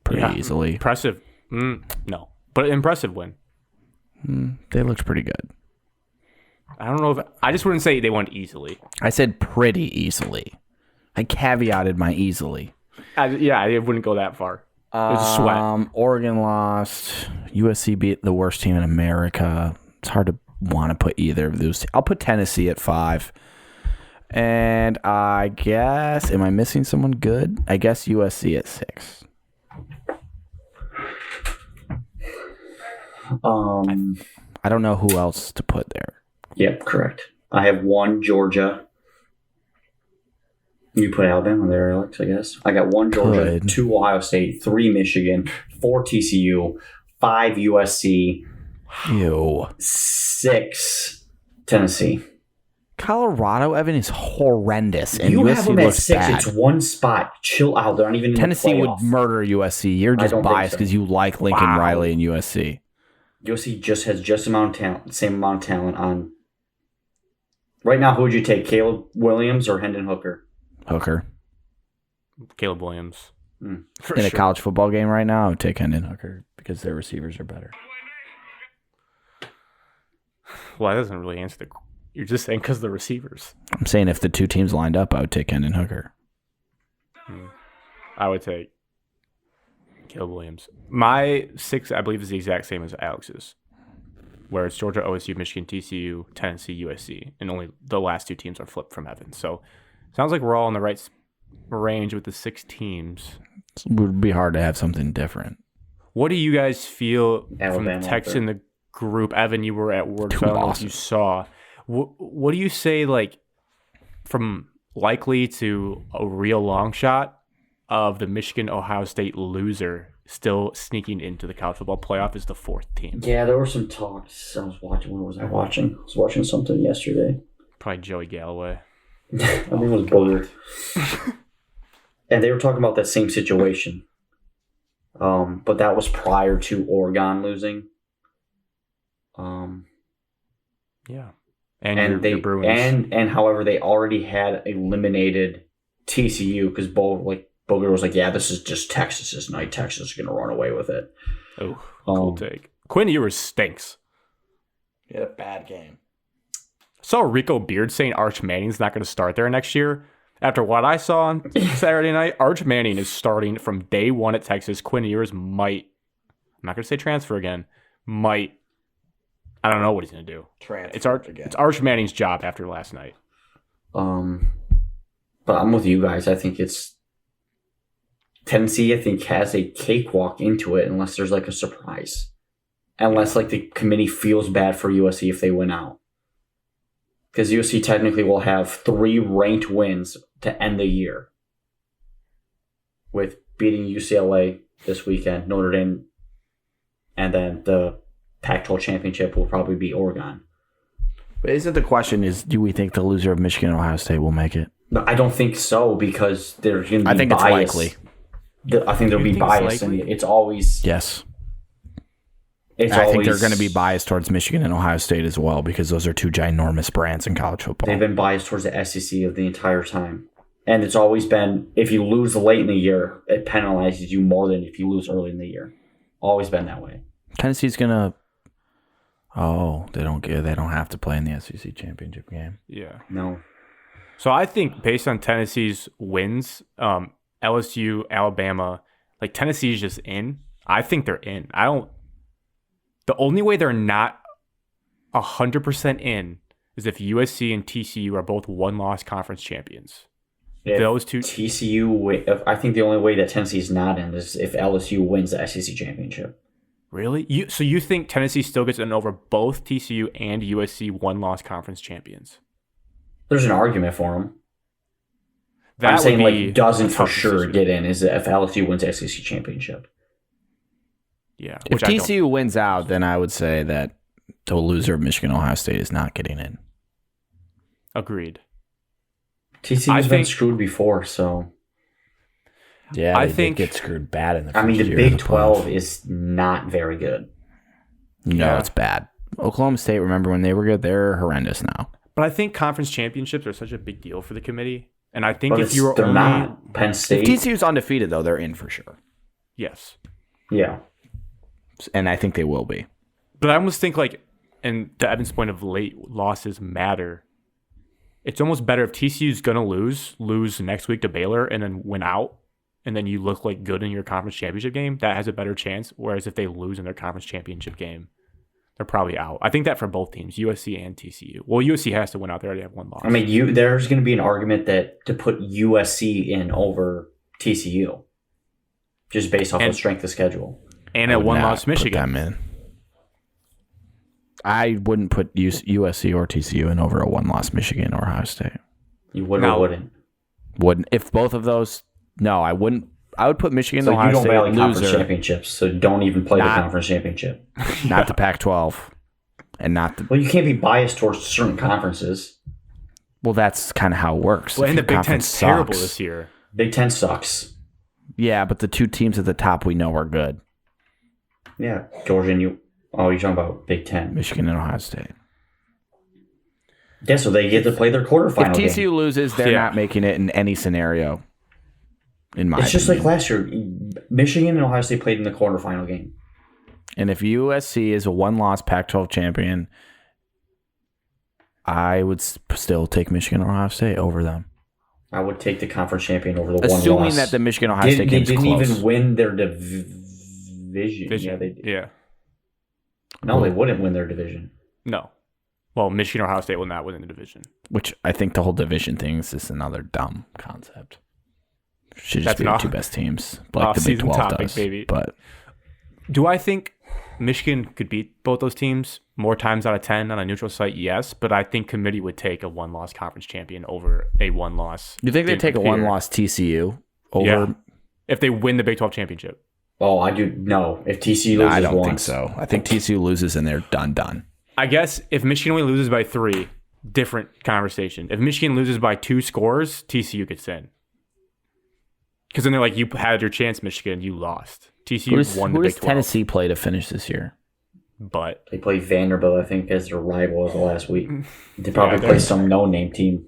Speaker 1: pretty easily.
Speaker 2: Impressive. No. But impressive win.
Speaker 1: They looked pretty good.
Speaker 2: I don't know I just wouldn't say they won easily.
Speaker 1: I said pretty easily. I caveated my easily.
Speaker 2: I wouldn't go that far. It was a sweat.
Speaker 1: Oregon lost. USC beat the worst team in America. It's hard to want to put either of those. I'll put Tennessee at 5. And I guess, am I missing someone good? I guess USC at 6. I don't know who else to put there.
Speaker 3: Yep, correct. I have 1 Georgia. You put Alabama there, Alex, I guess. I got 1 Georgia, 2 Ohio State, 3 Michigan, 4 TCU, 5 USC, 6 Tennessee.
Speaker 1: Colorado, Evan, is horrendous, and
Speaker 3: you
Speaker 1: USC
Speaker 3: have them at
Speaker 1: looks
Speaker 3: 6.
Speaker 1: bad.
Speaker 3: It's 1 spot. Chill out. They're not even in
Speaker 1: Tennessee
Speaker 3: the
Speaker 1: would
Speaker 3: playoff.
Speaker 1: murder USC. You're just biased because you like Lincoln Riley and USC.
Speaker 3: USC just has just amount of talent, same amount of talent on. Right now, who would you take, Caleb Williams or Hendon Hooker?
Speaker 1: Hooker.
Speaker 2: Caleb Williams.
Speaker 1: In a college football game right now, I would take Hendon Hooker because their receivers are better.
Speaker 2: Well, that doesn't really answer the. You're just saying because the receivers.
Speaker 1: I'm saying if the two teams lined up, I would take Hendon Hooker.
Speaker 2: I would take Caleb Williams. My 6, I believe, is the exact same as Alex's, where it's Georgia, OSU, Michigan, TCU, Tennessee, USC, and only the last 2 teams are flipped from Evan. So sounds like we're all in the right range with the 6 teams.
Speaker 1: It would be hard to have something different.
Speaker 2: What do you guys feel
Speaker 3: Alabama
Speaker 2: from text in the group? Evan, you were at work, so I don't know if you saw. What do you say, like, from likely to a real long shot of the Michigan-Ohio State loser still sneaking into the college football playoff as the 4th team?
Speaker 3: Yeah, there were some talks. I was watching. What was I watching? I was watching something yesterday.
Speaker 2: Probably Joey Galloway.
Speaker 3: I think it was Booger. And they were talking about that same situation. But that was prior to Oregon losing.
Speaker 2: Yeah.
Speaker 3: And
Speaker 2: your Bruins.
Speaker 3: And however, they already had eliminated TCU because Booger was like, yeah, this is just Texas's night. Texas is going to run away with it.
Speaker 2: Oh, cool take. Quinn Ewers stinks.
Speaker 1: He had a bad game.
Speaker 2: Saw Rico Beard saying Arch Manning's not going to start there next year. After what I saw on Saturday night, Arch Manning is starting from day 1 at Texas. Quinn Ewers might, I'm not going to say transfer again, might, I don't know what he's going to do. It's Arch Manning's job after last night.
Speaker 3: But I'm with you guys. I think it's Tennessee, I think, has a cakewalk into it unless there's like a surprise. Unless like the committee feels bad for USC if they win out. Because USC technically will have 3 ranked wins to end the year. With beating UCLA this weekend, Notre Dame, and then the Pac-12 championship will probably be Oregon.
Speaker 1: But isn't the question do we think the loser of Michigan and Ohio State will make it?
Speaker 3: But I don't think so because there's going to be
Speaker 1: I think
Speaker 3: bias.
Speaker 1: it's likely.
Speaker 3: I think there'll be bias, and it's always...
Speaker 1: Yes.
Speaker 3: I
Speaker 1: think they're going to be biased towards Michigan and Ohio State as well because those are 2 ginormous brands in college football.
Speaker 3: They've been biased towards the SEC of the entire time. And it's always been, if you lose late in the year, it penalizes you more than if you lose early in the year. Always been that way.
Speaker 1: Tennessee's gonna. Oh, they don't have to play in the SEC championship game.
Speaker 2: Yeah.
Speaker 3: No.
Speaker 2: So I think based on Tennessee's wins, LSU, Alabama, like Tennessee's just in. I think they're in. The only way they're not 100% in is if USC and TCU are both one-loss conference champions.
Speaker 3: If
Speaker 2: those two.
Speaker 3: I think the only way that Tennessee's not in is if LSU wins the SEC championship.
Speaker 2: Really? So you think Tennessee still gets in over both TCU and USC one-loss conference champions?
Speaker 3: There's an argument for them.
Speaker 2: I'm saying
Speaker 3: like doesn't for sure get in is if LSU wins the SEC championship.
Speaker 2: Yeah.
Speaker 1: If TCU wins out, then I would say that the loser of Michigan Ohio State is not getting in.
Speaker 2: Agreed.
Speaker 3: TCU's been screwed before, so
Speaker 1: yeah, I think get screwed bad in the first
Speaker 3: the Big 12 is not very good.
Speaker 1: No, it's bad. Oklahoma State, remember when they were good? They're horrendous now.
Speaker 2: But I think conference championships are such a big deal for the committee. And I think
Speaker 3: they're not. Penn State.
Speaker 1: If TCU's undefeated, though, they're in for sure.
Speaker 2: Yes.
Speaker 3: Yeah.
Speaker 1: And I think they will be.
Speaker 2: But I almost think, like, and to Evan's point of late losses matter, it's almost better if TCU's going to lose next week to Baylor and then win out, and then you look like good in your conference championship game. That has a better chance. Whereas if they lose in their conference championship game, they're probably out. I think that for both teams, USC and TCU. Well, USC has to win out. They already have one loss.
Speaker 3: I mean, there's going to be an argument that to put USC in over TCU, just based off of strength of schedule.
Speaker 2: And a one-loss Michigan.
Speaker 1: Put them in. I wouldn't put USC or TCU in over a one-loss Michigan or Ohio State.
Speaker 3: You would or wouldn't?
Speaker 1: Wouldn't. If both of those, no, I wouldn't. I would put Michigan and Ohio State
Speaker 3: loser. So you don't value conference championships, so don't even play the conference championship.
Speaker 1: Not the Pac-12. And not the...
Speaker 3: Well, you can't be biased towards certain conferences.
Speaker 1: Well, that's kind of how it works.
Speaker 2: Well, and the Big Ten's terrible this year.
Speaker 3: Big Ten sucks.
Speaker 1: Yeah, but the two teams at the top we know are good.
Speaker 3: Yeah, Georgia and you're talking about Big Ten.
Speaker 1: Michigan and Ohio State.
Speaker 3: Yeah, so they get to play their quarterfinal
Speaker 1: If TCU
Speaker 3: game.
Speaker 1: loses, they're not making it in any scenario, in my opinion.
Speaker 3: It's just like last year. Michigan and Ohio State played in the quarterfinal game.
Speaker 1: And if USC is a one-loss Pac-12 champion, I would still take Michigan or Ohio State over them.
Speaker 3: I would take the conference champion over the one loss.
Speaker 1: Assuming that the Michigan Ohio State game is close.
Speaker 3: They didn't even win their division. Yeah, they did.
Speaker 2: Yeah.
Speaker 3: No, they wouldn't win their division.
Speaker 2: No. Well, Michigan or Ohio State will not win the division.
Speaker 1: Which I think the whole division thing is just another dumb concept. Should just be the two best teams, like the Big 12
Speaker 2: topic,
Speaker 1: does.
Speaker 2: Baby.
Speaker 1: But
Speaker 2: do I think Michigan could beat both those teams more times out of 10 on a neutral site? Yes, but I think committee would take a one-loss conference champion over a one-loss.
Speaker 1: You think they'd take a one-loss TCU over?
Speaker 2: Yeah, if they win the Big 12 championship.
Speaker 3: Oh, I do. No, if TCU loses
Speaker 1: I don't
Speaker 3: once.
Speaker 1: think so. I think TCU loses and they're done.
Speaker 2: I guess if Michigan only loses by 3, different conversation. If Michigan loses by 2 scores, TCU gets in. Because then they're like, you had your chance, Michigan, you lost. TCU won the Big 12.
Speaker 1: Who does Tennessee play to finish this year?
Speaker 2: But
Speaker 3: they play Vanderbilt, I think, as their rival of the last week. They probably play some no-name team.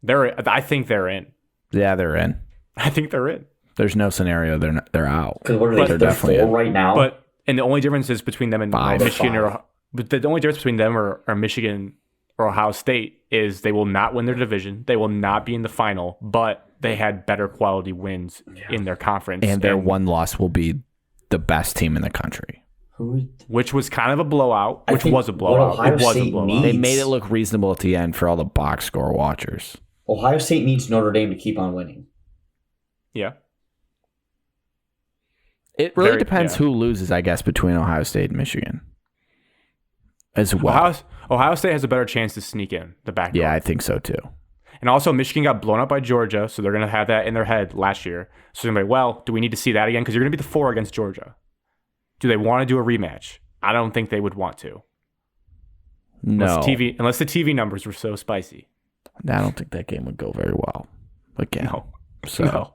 Speaker 2: I think they're in.
Speaker 1: Yeah, they're in.
Speaker 2: I think they're in.
Speaker 1: There's no scenario they're out.
Speaker 3: Because what are they? They're 4 right now.
Speaker 2: And the only difference is between them and Michigan but the only difference between them or Michigan or Ohio State is they will not win their division. They will not be in the final, but they had better quality wins in their conference.
Speaker 1: And their one loss will be the best team in the country.
Speaker 2: Which was kind of a blowout. It was a blowout.
Speaker 1: They made it look reasonable at the end for all the box score watchers.
Speaker 3: Ohio State needs Notre Dame to keep on winning.
Speaker 2: Yeah.
Speaker 1: It really depends who loses, I guess, between Ohio State and Michigan as well.
Speaker 2: Ohio State has a better chance to sneak in the back door.
Speaker 1: Yeah, I think so too.
Speaker 2: And also, Michigan got blown up by Georgia, so they're going to have that in their head last year. So they're going to be, well, do we need to see that again? Because you're going to be the 4 against Georgia. Do they want to do a rematch? I don't think they would want to.
Speaker 1: No.
Speaker 2: Unless the TV numbers were so spicy.
Speaker 1: I don't think that game would go very well. Again.
Speaker 2: No.
Speaker 1: So.
Speaker 2: No.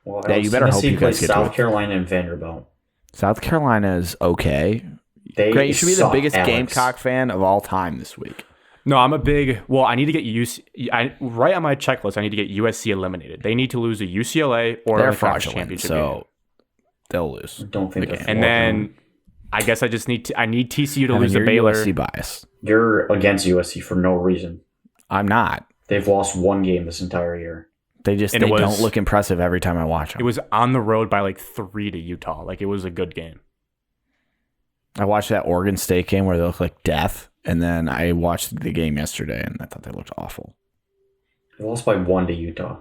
Speaker 3: Well,
Speaker 1: yeah, you better hope you guys get
Speaker 3: South Carolina and Vanderbilt.
Speaker 1: South Carolina is okay. Great, you should be the biggest Gamecock fan of all time this week.
Speaker 2: No, I'm a big. Well, I need to get right on my checklist. I need to get USC eliminated. They need to lose a UCLA or
Speaker 1: they're
Speaker 2: a conference championship game.
Speaker 1: they'll lose.
Speaker 3: I don't think
Speaker 1: the
Speaker 3: they're
Speaker 1: game.
Speaker 2: And then I guess I just need TCU to lose to
Speaker 1: you're
Speaker 2: Baylor.
Speaker 1: USC bias.
Speaker 3: You're against USC for no reason.
Speaker 1: I'm not.
Speaker 3: They've lost one game this entire year.
Speaker 1: They don't look impressive every time I watch them.
Speaker 2: It was on the road by like 3 to Utah. Like, it was a good game.
Speaker 1: I watched that Oregon State game where they looked like death, and then I watched the game yesterday, and I thought they looked awful.
Speaker 3: They lost by 1 to Utah.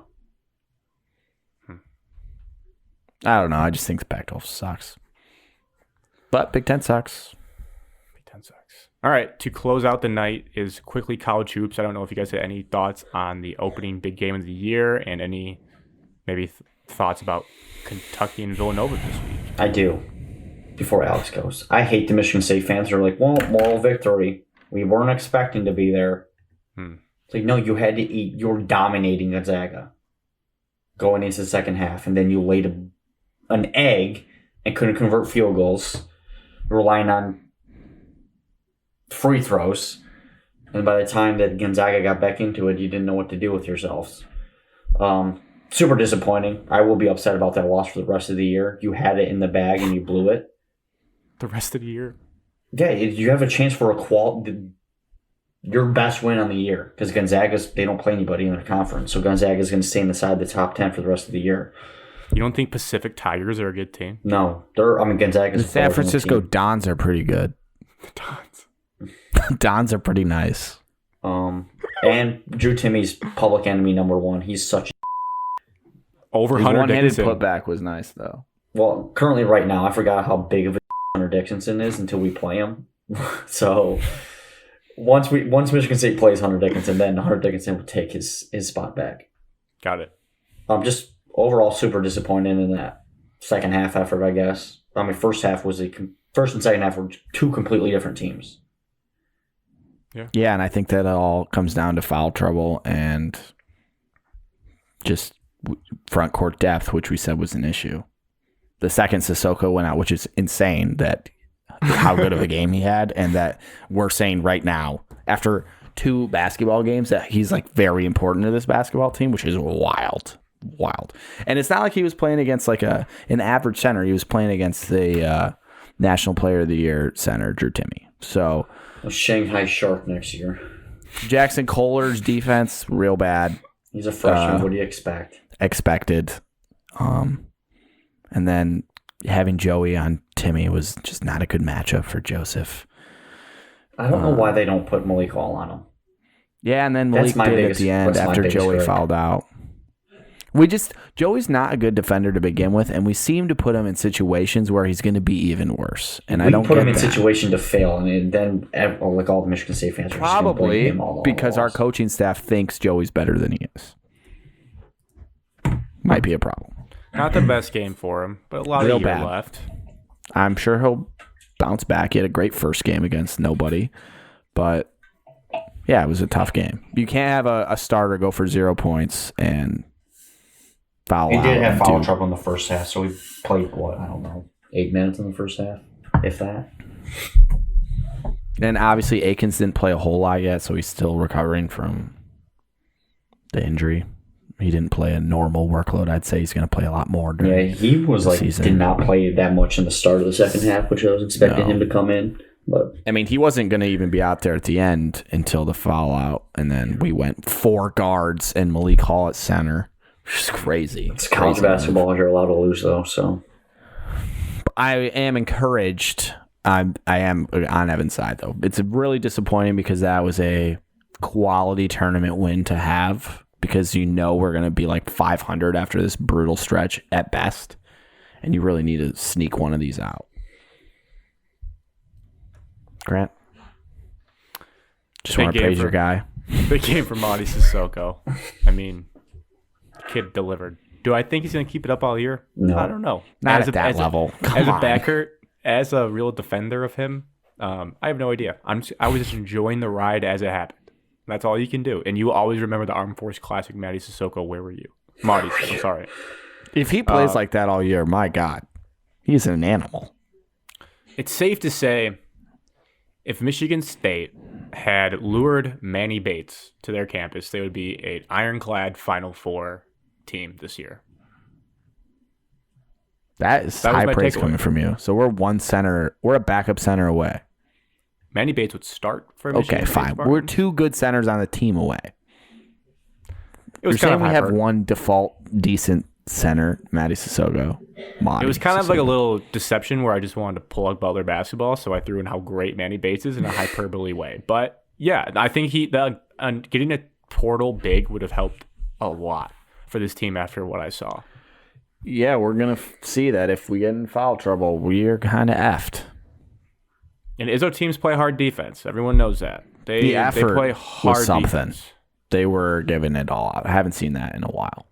Speaker 1: I don't know. I just think the Pac-12 sucks. But Big Ten sucks.
Speaker 2: Big Ten sucks. All right, to close out the night is quickly college hoops. I don't know if you guys had any thoughts on the opening big game of the year and any maybe thoughts about Kentucky and Villanova this week.
Speaker 3: I do. Before Alex goes, I hate the Michigan State fans who are like, well, moral victory. We weren't expecting to be there. It's like, no, you had to eat. You were dominating Gonzaga going into the second half, and then you laid an egg and couldn't convert field goals, relying on free throws. And by the time that Gonzaga got back into it, you didn't know what to do with yourselves. Super disappointing. I will be upset about that loss for the rest of the year. You had it in the bag and you blew it.
Speaker 2: The rest of the year?
Speaker 3: Yeah, you have a chance for your best win on the year, because they don't play anybody in their conference. So Gonzaga's going to stay inside the top 10 for the rest of the year.
Speaker 2: You don't think Pacific Tigers are a good team?
Speaker 3: No. Gonzaga's
Speaker 1: the San Francisco Dons are pretty good.
Speaker 2: Dons.
Speaker 1: Dons are pretty nice.
Speaker 3: And Drew Timmy's public enemy number 1. He's such
Speaker 2: over
Speaker 1: His
Speaker 2: Hunter
Speaker 1: one-handed
Speaker 2: Dickinson.
Speaker 1: putback was nice, though.
Speaker 3: Well, currently right now, I forgot how big of a Hunter Dickinson is until we play him. So once Michigan State plays Hunter Dickinson, then Hunter Dickinson will take his spot back.
Speaker 2: Got it.
Speaker 3: Just overall super disappointed in that second half effort, I guess. I mean, first and second half were 2 completely different teams.
Speaker 1: Yeah, and I think that it all comes down to foul trouble and just front court depth, which we said was an issue. The second Sissoko went out, which is insane that how good of a game he had, and that we're saying right now, after 2 basketball games, that he's like very important to this basketball team, which is wild. And it's not like he was playing against like an average center. He was playing against the National Player of the Year center, Drew Timme. So
Speaker 3: A Shanghai Shark next year.
Speaker 1: Jackson Kohler's defense, real bad.
Speaker 3: He's a freshman. What do you expect?
Speaker 1: Expected. And then having Joey on Timme was just not a good matchup for Joseph.
Speaker 3: I don't know why they don't put Malik Hall on him.
Speaker 1: Yeah, and then Malik did at the end after Joey fouled out. Joey's not a good defender to begin with, and we seem to put him in situations where he's going to be even worse. And I don't
Speaker 3: put
Speaker 1: get
Speaker 3: him in
Speaker 1: that.
Speaker 3: situation to fail, and then like all the Michigan State fans are
Speaker 1: Probably
Speaker 3: just all
Speaker 1: because our coaching staff thinks Joey's better than he is. Might be a problem.
Speaker 2: Not the best game for him, but a lot
Speaker 1: Real
Speaker 2: of year
Speaker 1: bad.
Speaker 2: left.
Speaker 1: I'm sure he'll bounce back. He had a great first game against nobody, but yeah, it was a tough game. You can't have a starter go for 0 points and foul out.
Speaker 3: He did have foul trouble in the first half, so we played, 8 minutes in the first half, if that.
Speaker 1: And obviously Akins didn't play a whole lot yet, so he's still recovering from the injury. He didn't play a normal workload. I'd say he's going to play a lot more during
Speaker 3: he was
Speaker 1: the season.
Speaker 3: did not play that much in the start of the second half, which I was expecting him to come in. But
Speaker 1: I mean, he wasn't going to even be out there at the end until the foul out, and then we went 4 guards and Malik Hall at center. Which is crazy.
Speaker 3: It's college basketball. You're allowed to lose, though. So
Speaker 1: I am encouraged. I am on Evan's side, though. It's really disappointing because that was a quality tournament win to have, because we're going to be like 500 after this brutal stretch at best, and you really need to sneak one of these out. Grant? Just want to praise your guy.
Speaker 2: Big game for Marty Sissoko. I mean, the kid delivered. Do I think he's going to keep it up all year?
Speaker 3: No.
Speaker 2: I don't know.
Speaker 1: Not at that level.
Speaker 2: As a backer, as a real defender of him, I have no idea. I was just enjoying the ride as it happened. That's all you can do. And you always remember the Armed Force Classic, Matty Sissoko. Where were you? Marty, I'm sorry.
Speaker 1: If he plays like that all year, my God, he's an animal.
Speaker 2: It's safe to say if Michigan State had lured Manny Bates to their campus, they would be an ironclad Final Four team this year.
Speaker 1: That is high praise coming from you. So we're we're a backup center away.
Speaker 2: Manny Bates would start for Michigan.
Speaker 1: Okay, fine. We're 2 good centers on the team away. You're saying we have one default decent center, Matty Sissoko.
Speaker 2: It was kind of like a little deception where I just wanted to plug Butler basketball, so I threw in how great Manny Bates is in a hyperbole way. But yeah, I think getting a portal big would have helped a lot for this team after what I saw.
Speaker 1: Yeah, we're going to see that if we get in foul trouble, we're kind of effed.
Speaker 2: And Izzo teams play hard defense. Everyone knows that. They play hard
Speaker 1: was something.
Speaker 2: Defense.
Speaker 1: They were giving it all out. I haven't seen that in a while.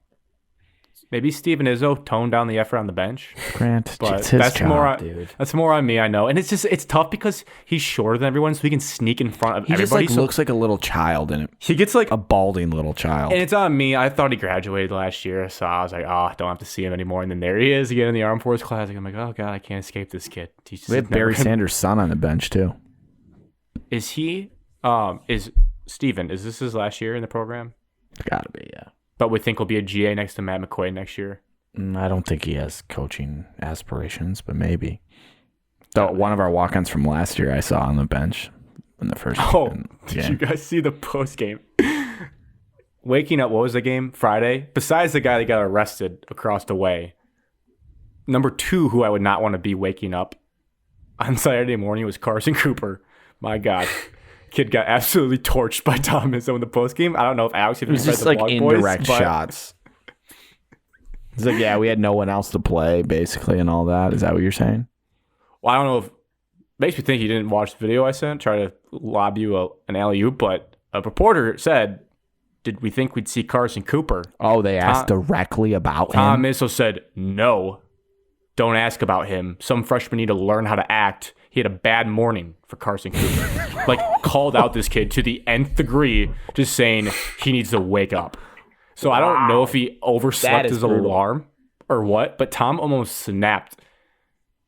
Speaker 2: Maybe Steve and Izzo toned down the effort on the bench.
Speaker 1: Grant,
Speaker 2: but
Speaker 1: it's his
Speaker 2: that's
Speaker 1: job, dude.
Speaker 2: That's more on me, I know. And it's tough because he's shorter than everyone, so he can sneak in front of everybody.
Speaker 1: He just looks like a little child in it.
Speaker 2: He gets like
Speaker 1: a balding little child.
Speaker 2: And it's on me. I thought he graduated last year, so I was like, I don't have to see him anymore. And then there he is again in the Armed Forces Classic. I'm like, oh God, I can't escape this kid.
Speaker 1: We have Barry Sanders' son on the bench too.
Speaker 2: Is he? Is Steven, is this his last year in the program?
Speaker 1: Gotta be, yeah.
Speaker 2: But we think he'll be a GA next to Matt McQuaid next year.
Speaker 1: I don't think he has coaching aspirations, but maybe. Though one of our walk-ons from last year I saw on the bench in the first game.
Speaker 2: Did you guys see the post game? Waking up, what was the game? Friday? Besides the guy that got arrested across the way, number 2 who I would not want to be waking up on Saturday morning was Carson Cooper. My God. Kid got absolutely torched by Tom Izzo in the post game. I don't know if Alex even
Speaker 1: read the blog post. It was just like indirect shots. It's like, yeah, we had no one else to play, basically, and all that. Is that what you're saying?
Speaker 2: Well, I don't know if... Makes me think you didn't watch the video I sent, try to lob you an alley-oop, but a reporter said, did we think we'd see Carson Cooper?
Speaker 1: Oh, they asked directly about
Speaker 2: Tom
Speaker 1: him?
Speaker 2: Izzo said, no, don't ask about him. Some freshmen need to learn how to act. He had a bad morning for Carson Cooper. Called out this kid to the nth degree, just saying he needs to wake up. So I don't know if he overslept his alarm or what, but Tom almost snapped.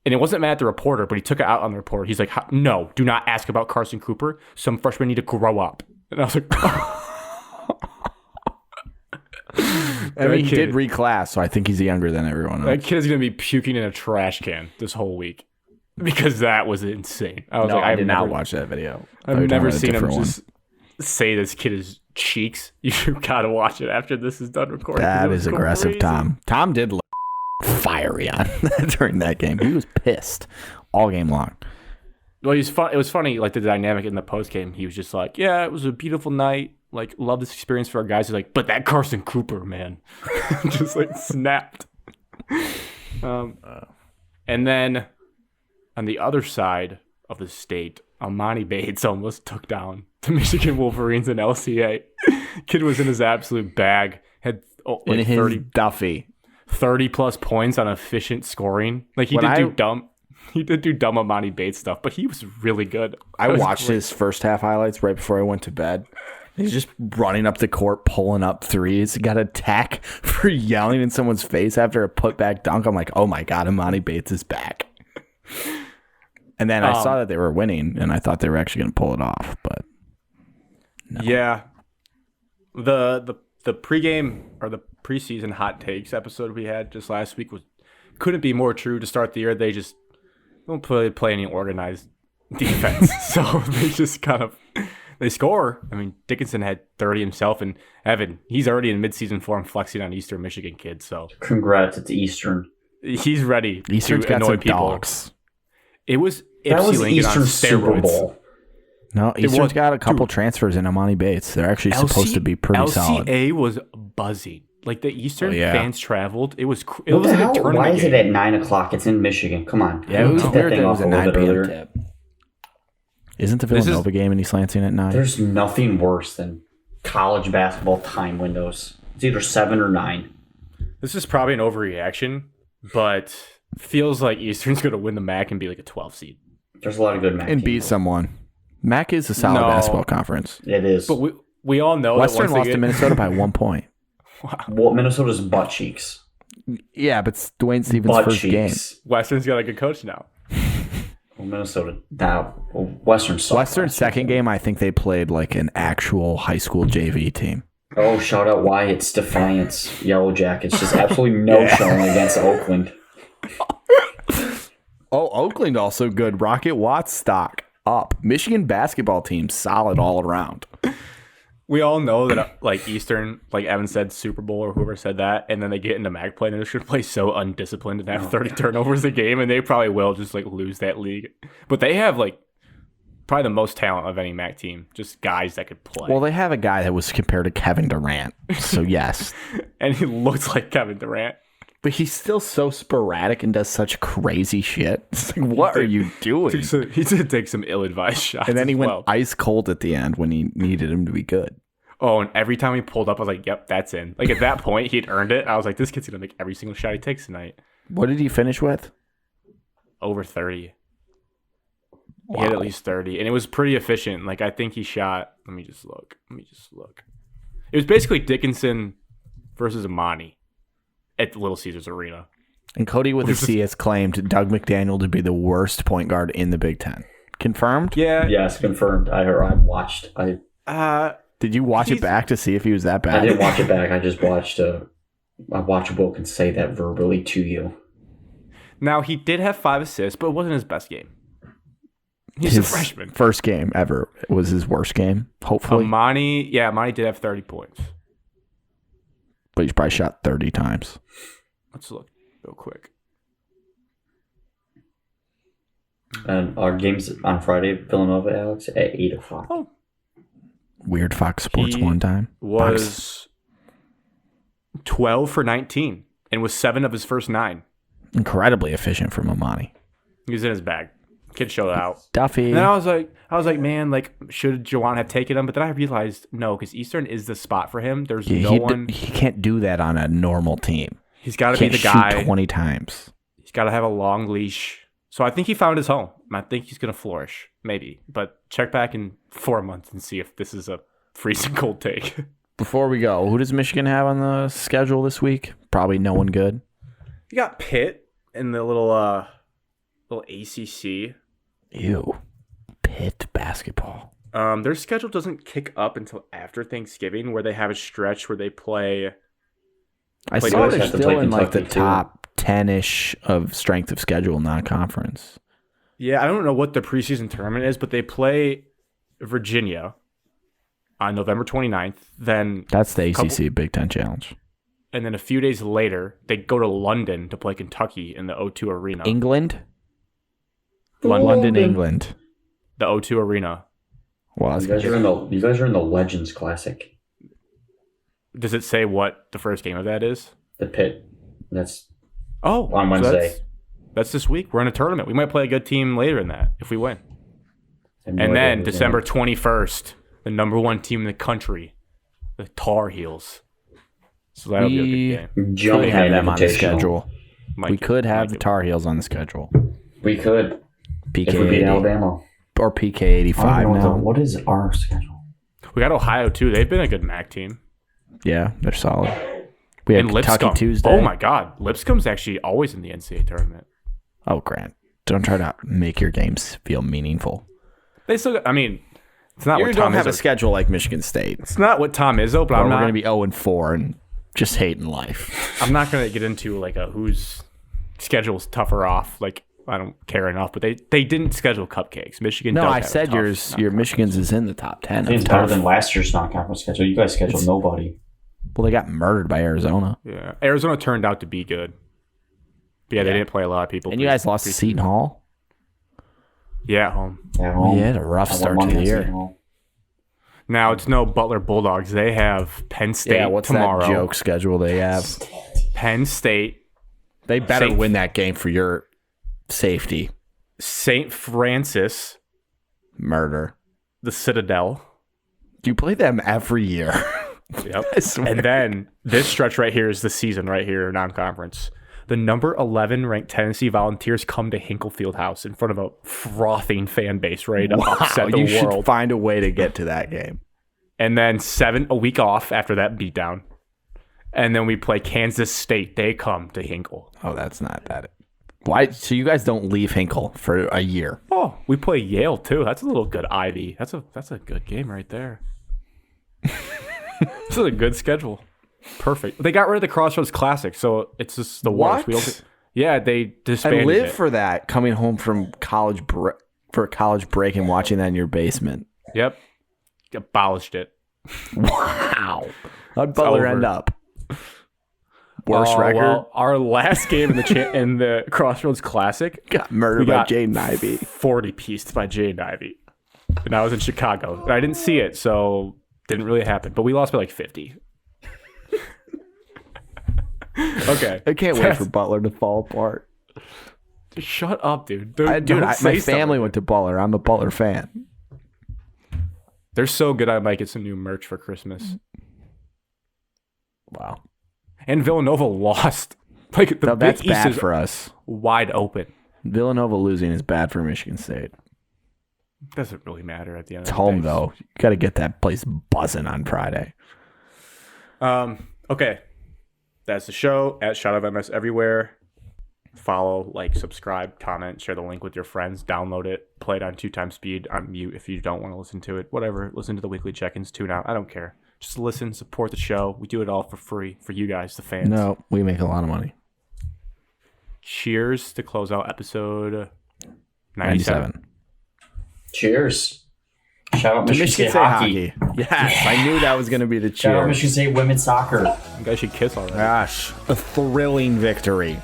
Speaker 2: And it wasn't mad at the reporter, but he took it out on the reporter. He's like, no, do not ask about Carson Cooper. Some freshmen need to grow up. And I was like,
Speaker 1: I mean, he did reclass, so I think he's younger than everyone else.
Speaker 2: That kid is going to be puking in a trash can this whole week because that was insane.
Speaker 1: I did not watch that video.
Speaker 2: I've never seen him just say this kid is cheeks. You got to watch it after this is done recording.
Speaker 1: That is aggressive, Tom. Tom did look fiery on during that game. He was pissed all game long.
Speaker 2: Well, it was funny, like the dynamic in the post game. He was just like, "Yeah, it was a beautiful night. Like, love this experience for our guys." He's like, "But that Carson Cooper, man," just like snapped. And then on the other side of the state, Amani Bates almost took down the Michigan Wolverines in LCA. Kid was in his absolute bag. Had
Speaker 1: in his 30
Speaker 2: plus points on efficient scoring. Like he did do dumb Amani Bates stuff, but he was really good.
Speaker 1: I watched his first half highlights right before I went to bed. He's just running up the court, pulling up threes. He got a tack for yelling in someone's face after a putback dunk. I'm like, oh my God, Amani Bates is back. And then I saw that they were winning, and I thought they were actually going to pull it off, but no.
Speaker 2: Yeah. The pregame or the preseason hot takes episode we had just last week couldn't be more true to start the year. They just don't play any organized defense, so they just they score. I mean, Dickinson had 30 himself, and Evan, he's already in midseason form flexing on Eastern Michigan kids. So
Speaker 3: congrats, it's Eastern.
Speaker 2: He's ready
Speaker 1: Eastern's
Speaker 2: to annoy people.
Speaker 1: Dogs.
Speaker 2: It was
Speaker 3: that was
Speaker 2: Lincoln
Speaker 3: Eastern
Speaker 2: on
Speaker 3: Super
Speaker 2: steroids.
Speaker 3: Bowl.
Speaker 1: No, Eastern's got a couple transfers in Amani Bates. They're actually supposed to be pretty solid.
Speaker 2: LCA was buzzing. Like the Eastern fans traveled. It was like
Speaker 3: a
Speaker 2: tournament
Speaker 3: Why is
Speaker 2: game.
Speaker 3: it at 9 o'clock? It's in Michigan. Come on.
Speaker 1: Yeah, it was weird that it was a 9 p.m. tip. Isn't the Villanova game in East Lansing at 9?
Speaker 3: There's nothing worse than college basketball time windows. It's either 7 or 9.
Speaker 2: This is probably an overreaction, but feels like Eastern's going to win the MAC and be like a 12 seed.
Speaker 3: There's a lot of good MAC
Speaker 1: and beat someone. MAC is a solid basketball conference.
Speaker 3: It is.
Speaker 2: But we all know
Speaker 1: Western
Speaker 2: that
Speaker 1: lost to Minnesota by 1 point.
Speaker 2: Wow.
Speaker 3: Well, Minnesota's butt cheeks.
Speaker 1: Yeah, but it's Dwayne Stevens' first game.
Speaker 2: Western's got a good coach now.
Speaker 3: Well, Minnesota now. Well, Western's
Speaker 1: second game, I think they played like an actual high school JV team.
Speaker 3: Oh, shout out Wyatt's Defiance Yellow Jackets. Just absolutely no showing against Oakland.
Speaker 1: Oh, Oakland also good. Rocket Watts stock up. Michigan basketball team solid all around.
Speaker 2: We all know that, like, Eastern, like Evan said, Super Bowl or whoever said that, and then they get into MAC play, and they're just going to play so undisciplined and have 30 turnovers a game, and they probably will just, like, lose that league. But they have, like, probably the most talent of any MAC team, just guys that could play.
Speaker 1: Well, they have a guy that was compared to Kevin Durant, so yes.
Speaker 2: And he looks like Kevin Durant.
Speaker 1: But he's still so sporadic and does such crazy shit. It's like, what are you doing?
Speaker 2: He did take some ill-advised shots.
Speaker 1: And then he went
Speaker 2: well.
Speaker 1: ice cold at the end when he needed him to be good.
Speaker 2: Oh, and every time he pulled up, I was like, yep, that's in. Like, at that point, he'd earned it. I was like, this kid's going to make every single shot he takes tonight.
Speaker 1: What did he finish with?
Speaker 2: Over 30.
Speaker 1: Wow.
Speaker 2: He had at least 30. And it was pretty efficient. Like, I think he shot... Let me just look. It was basically Dickinson versus Amani at Little Caesars Arena.
Speaker 1: And Cody with a C has claimed Doug McDaniel to be the worst point guard in the Big Ten. Confirmed?
Speaker 2: Yeah.
Speaker 3: Yes, confirmed. I watched.
Speaker 1: Did you watch it back to see if he was that bad?
Speaker 3: I didn't watch it back. I just watched. I watched Will can say that verbally to you.
Speaker 2: Now, he did have 5 assists, but it wasn't his best game. He's a freshman.
Speaker 1: First game ever was his worst game, hopefully.
Speaker 2: Amani did have 30 points.
Speaker 1: But he's probably shot 30 times.
Speaker 2: Let's look real quick.
Speaker 3: And our game's on Friday, Villanova, Alex, at 8 o'clock.
Speaker 2: Oh.
Speaker 1: Weird Fox Sports one time.
Speaker 2: Was 12 for 19 and was 7 of his first 9.
Speaker 1: Incredibly efficient from Amani.
Speaker 2: He was in his bag. Kid showed out.
Speaker 1: Duffy.
Speaker 2: And then I was like, man, like, should Jawan have taken him? But then I realized, no, because Eastern is the spot for him. There's no one.
Speaker 1: He can't do that on a normal team.
Speaker 2: He's got to be the guy.
Speaker 1: Shoot 20 times.
Speaker 2: He's got to have a long leash. So I think he found his home. I think he's going to flourish. Maybe. But check back in 4 months and see if this is a freezing cold take.
Speaker 1: Before we go, who does Michigan have on the schedule this week? Probably no one good.
Speaker 2: You got Pitt in the little ACC.
Speaker 1: Ew. Pitt basketball.
Speaker 2: Their schedule doesn't kick up until after Thanksgiving, where they have a stretch where they play.
Speaker 1: I saw they're still in like the top 10-ish of strength of schedule non-conference.
Speaker 2: Yeah, I don't know what the preseason tournament is, but they play Virginia on November 29th. Then
Speaker 1: that's the ACC Big Ten Challenge.
Speaker 2: And then a few days later, they go to London to play Kentucky in the O2 Arena.
Speaker 1: England? London, England.
Speaker 2: The O2 Arena.
Speaker 1: Well,
Speaker 3: you guys are in the Legends Classic.
Speaker 2: Does it say what the first game of that is?
Speaker 3: The Pitt. That's
Speaker 2: on
Speaker 3: Wednesday.
Speaker 2: So that's this week. We're in a tournament. We might play a good team later in that if we win. And then December 21st, the number 1 team in the country, the Tar Heels. So that'll be a good game.
Speaker 1: We have them on the schedule. We could have the Tar Heels on the schedule.
Speaker 3: We could.
Speaker 1: PK
Speaker 3: if we beat Alabama.
Speaker 1: Or PK 85 now.
Speaker 3: What is our schedule?
Speaker 2: We got Ohio, too. They've been a good MAC team.
Speaker 1: Yeah, they're solid. We have Kentucky
Speaker 2: Lipscomb.
Speaker 1: Tuesday.
Speaker 2: Oh, my God. Lipscomb's actually always in the NCAA tournament.
Speaker 1: Oh, Grant. Don't try to make your games feel meaningful.
Speaker 2: They still got, I mean, it's not
Speaker 1: you
Speaker 2: what
Speaker 1: don't
Speaker 2: Tom
Speaker 1: have
Speaker 2: Izzo.
Speaker 1: a schedule like Michigan State.
Speaker 2: It's not what Tom Izzo, but
Speaker 1: we're going to be 0-4 and just hating life.
Speaker 2: I'm not going to get into like whose schedule's tougher off. Like, I don't care enough, but they didn't schedule cupcakes. Michigan.
Speaker 1: No,
Speaker 2: does
Speaker 1: I
Speaker 2: have
Speaker 1: said your Michigan's is in the top 10.
Speaker 3: It's better than last year's non-conference schedule. You guys scheduled nobody.
Speaker 1: Well, they got murdered by Arizona.
Speaker 2: Yeah, Arizona turned out to be good. But yeah, they didn't play a lot of people.
Speaker 1: And you guys lost to Seton Hall?
Speaker 2: Yeah, at home.
Speaker 1: Yeah, had a rough start to the year.
Speaker 2: Now, it's no Butler Bulldogs. They have Penn State tomorrow.
Speaker 1: That joke schedule they have?
Speaker 2: Penn State.
Speaker 1: They better win that game for your safety.
Speaker 2: St. Francis.
Speaker 1: Murder.
Speaker 2: The Citadel.
Speaker 1: You play them every year.
Speaker 2: Yep. And then this stretch right here is the season right here, non-conference. The number 11 ranked Tennessee Volunteers come to Hinkle Fieldhouse in front of a frothing fan base ready to upset the world.
Speaker 1: You should find a way to get to that game.
Speaker 2: And then a week off after that beatdown. And then we play Kansas State. They come to Hinkle.
Speaker 1: Oh, that's not that. Why? So you guys don't leave Hinkle for a year?
Speaker 2: Oh, we play Yale too. That's a little good Ivy. That's a good game right there. This is a good schedule. Perfect. They got rid of the Crossroads Classic, so it's just the worst. Yeah, they disbanded
Speaker 1: I live
Speaker 2: it.
Speaker 1: for that, coming home from college for a college break and watching that in your basement.
Speaker 2: Yep. Abolished it.
Speaker 1: Wow. How'd Butler end up? Worst record?
Speaker 2: Well, our last game in the Crossroads Classic
Speaker 1: Got murdered by Jaden Ivey.
Speaker 2: 40-pieced by Jaden Ivey. And I was in Chicago. And I didn't see it, so didn't really happen. But we lost by like 50. Okay.
Speaker 1: I can't wait for Butler to fall apart.
Speaker 2: Shut up, dude.
Speaker 1: My family went to Butler. I'm a Butler fan.
Speaker 2: They're so good I might get some new merch for Christmas.
Speaker 1: Wow.
Speaker 2: And Villanova lost. Like the
Speaker 1: That's
Speaker 2: Big East
Speaker 1: bad
Speaker 2: is
Speaker 1: for us.
Speaker 2: wide open.
Speaker 1: Villanova losing is bad for Michigan State.
Speaker 2: Doesn't really matter at the end
Speaker 1: It's
Speaker 2: of the
Speaker 1: home,
Speaker 2: day.
Speaker 1: though. You got to get that place buzzing on Friday.
Speaker 2: Okay. That's the show at Shot of MS everywhere. Follow, like, subscribe, comment, share the link with your friends, download it, play it on 2x speed, on mute if you don't want to listen to it. Whatever. Listen to the weekly check-ins, tune out. I don't care. Just listen, support the show. We do it all for free for you guys, the fans.
Speaker 1: No, we make a lot of money.
Speaker 2: Cheers to close out episode 97.
Speaker 3: Cheers. Shout out
Speaker 1: To
Speaker 3: Michigan State hockey.
Speaker 1: Yes, I knew that was going to be the
Speaker 3: Shout out
Speaker 1: cheer.
Speaker 3: Michigan State women's soccer.
Speaker 2: You guys should kiss already.
Speaker 1: Gosh, a thrilling victory.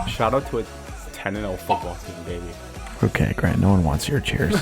Speaker 2: Shout out to a 10-0 football team, baby.
Speaker 1: Okay, Grant, no one wants your cheers.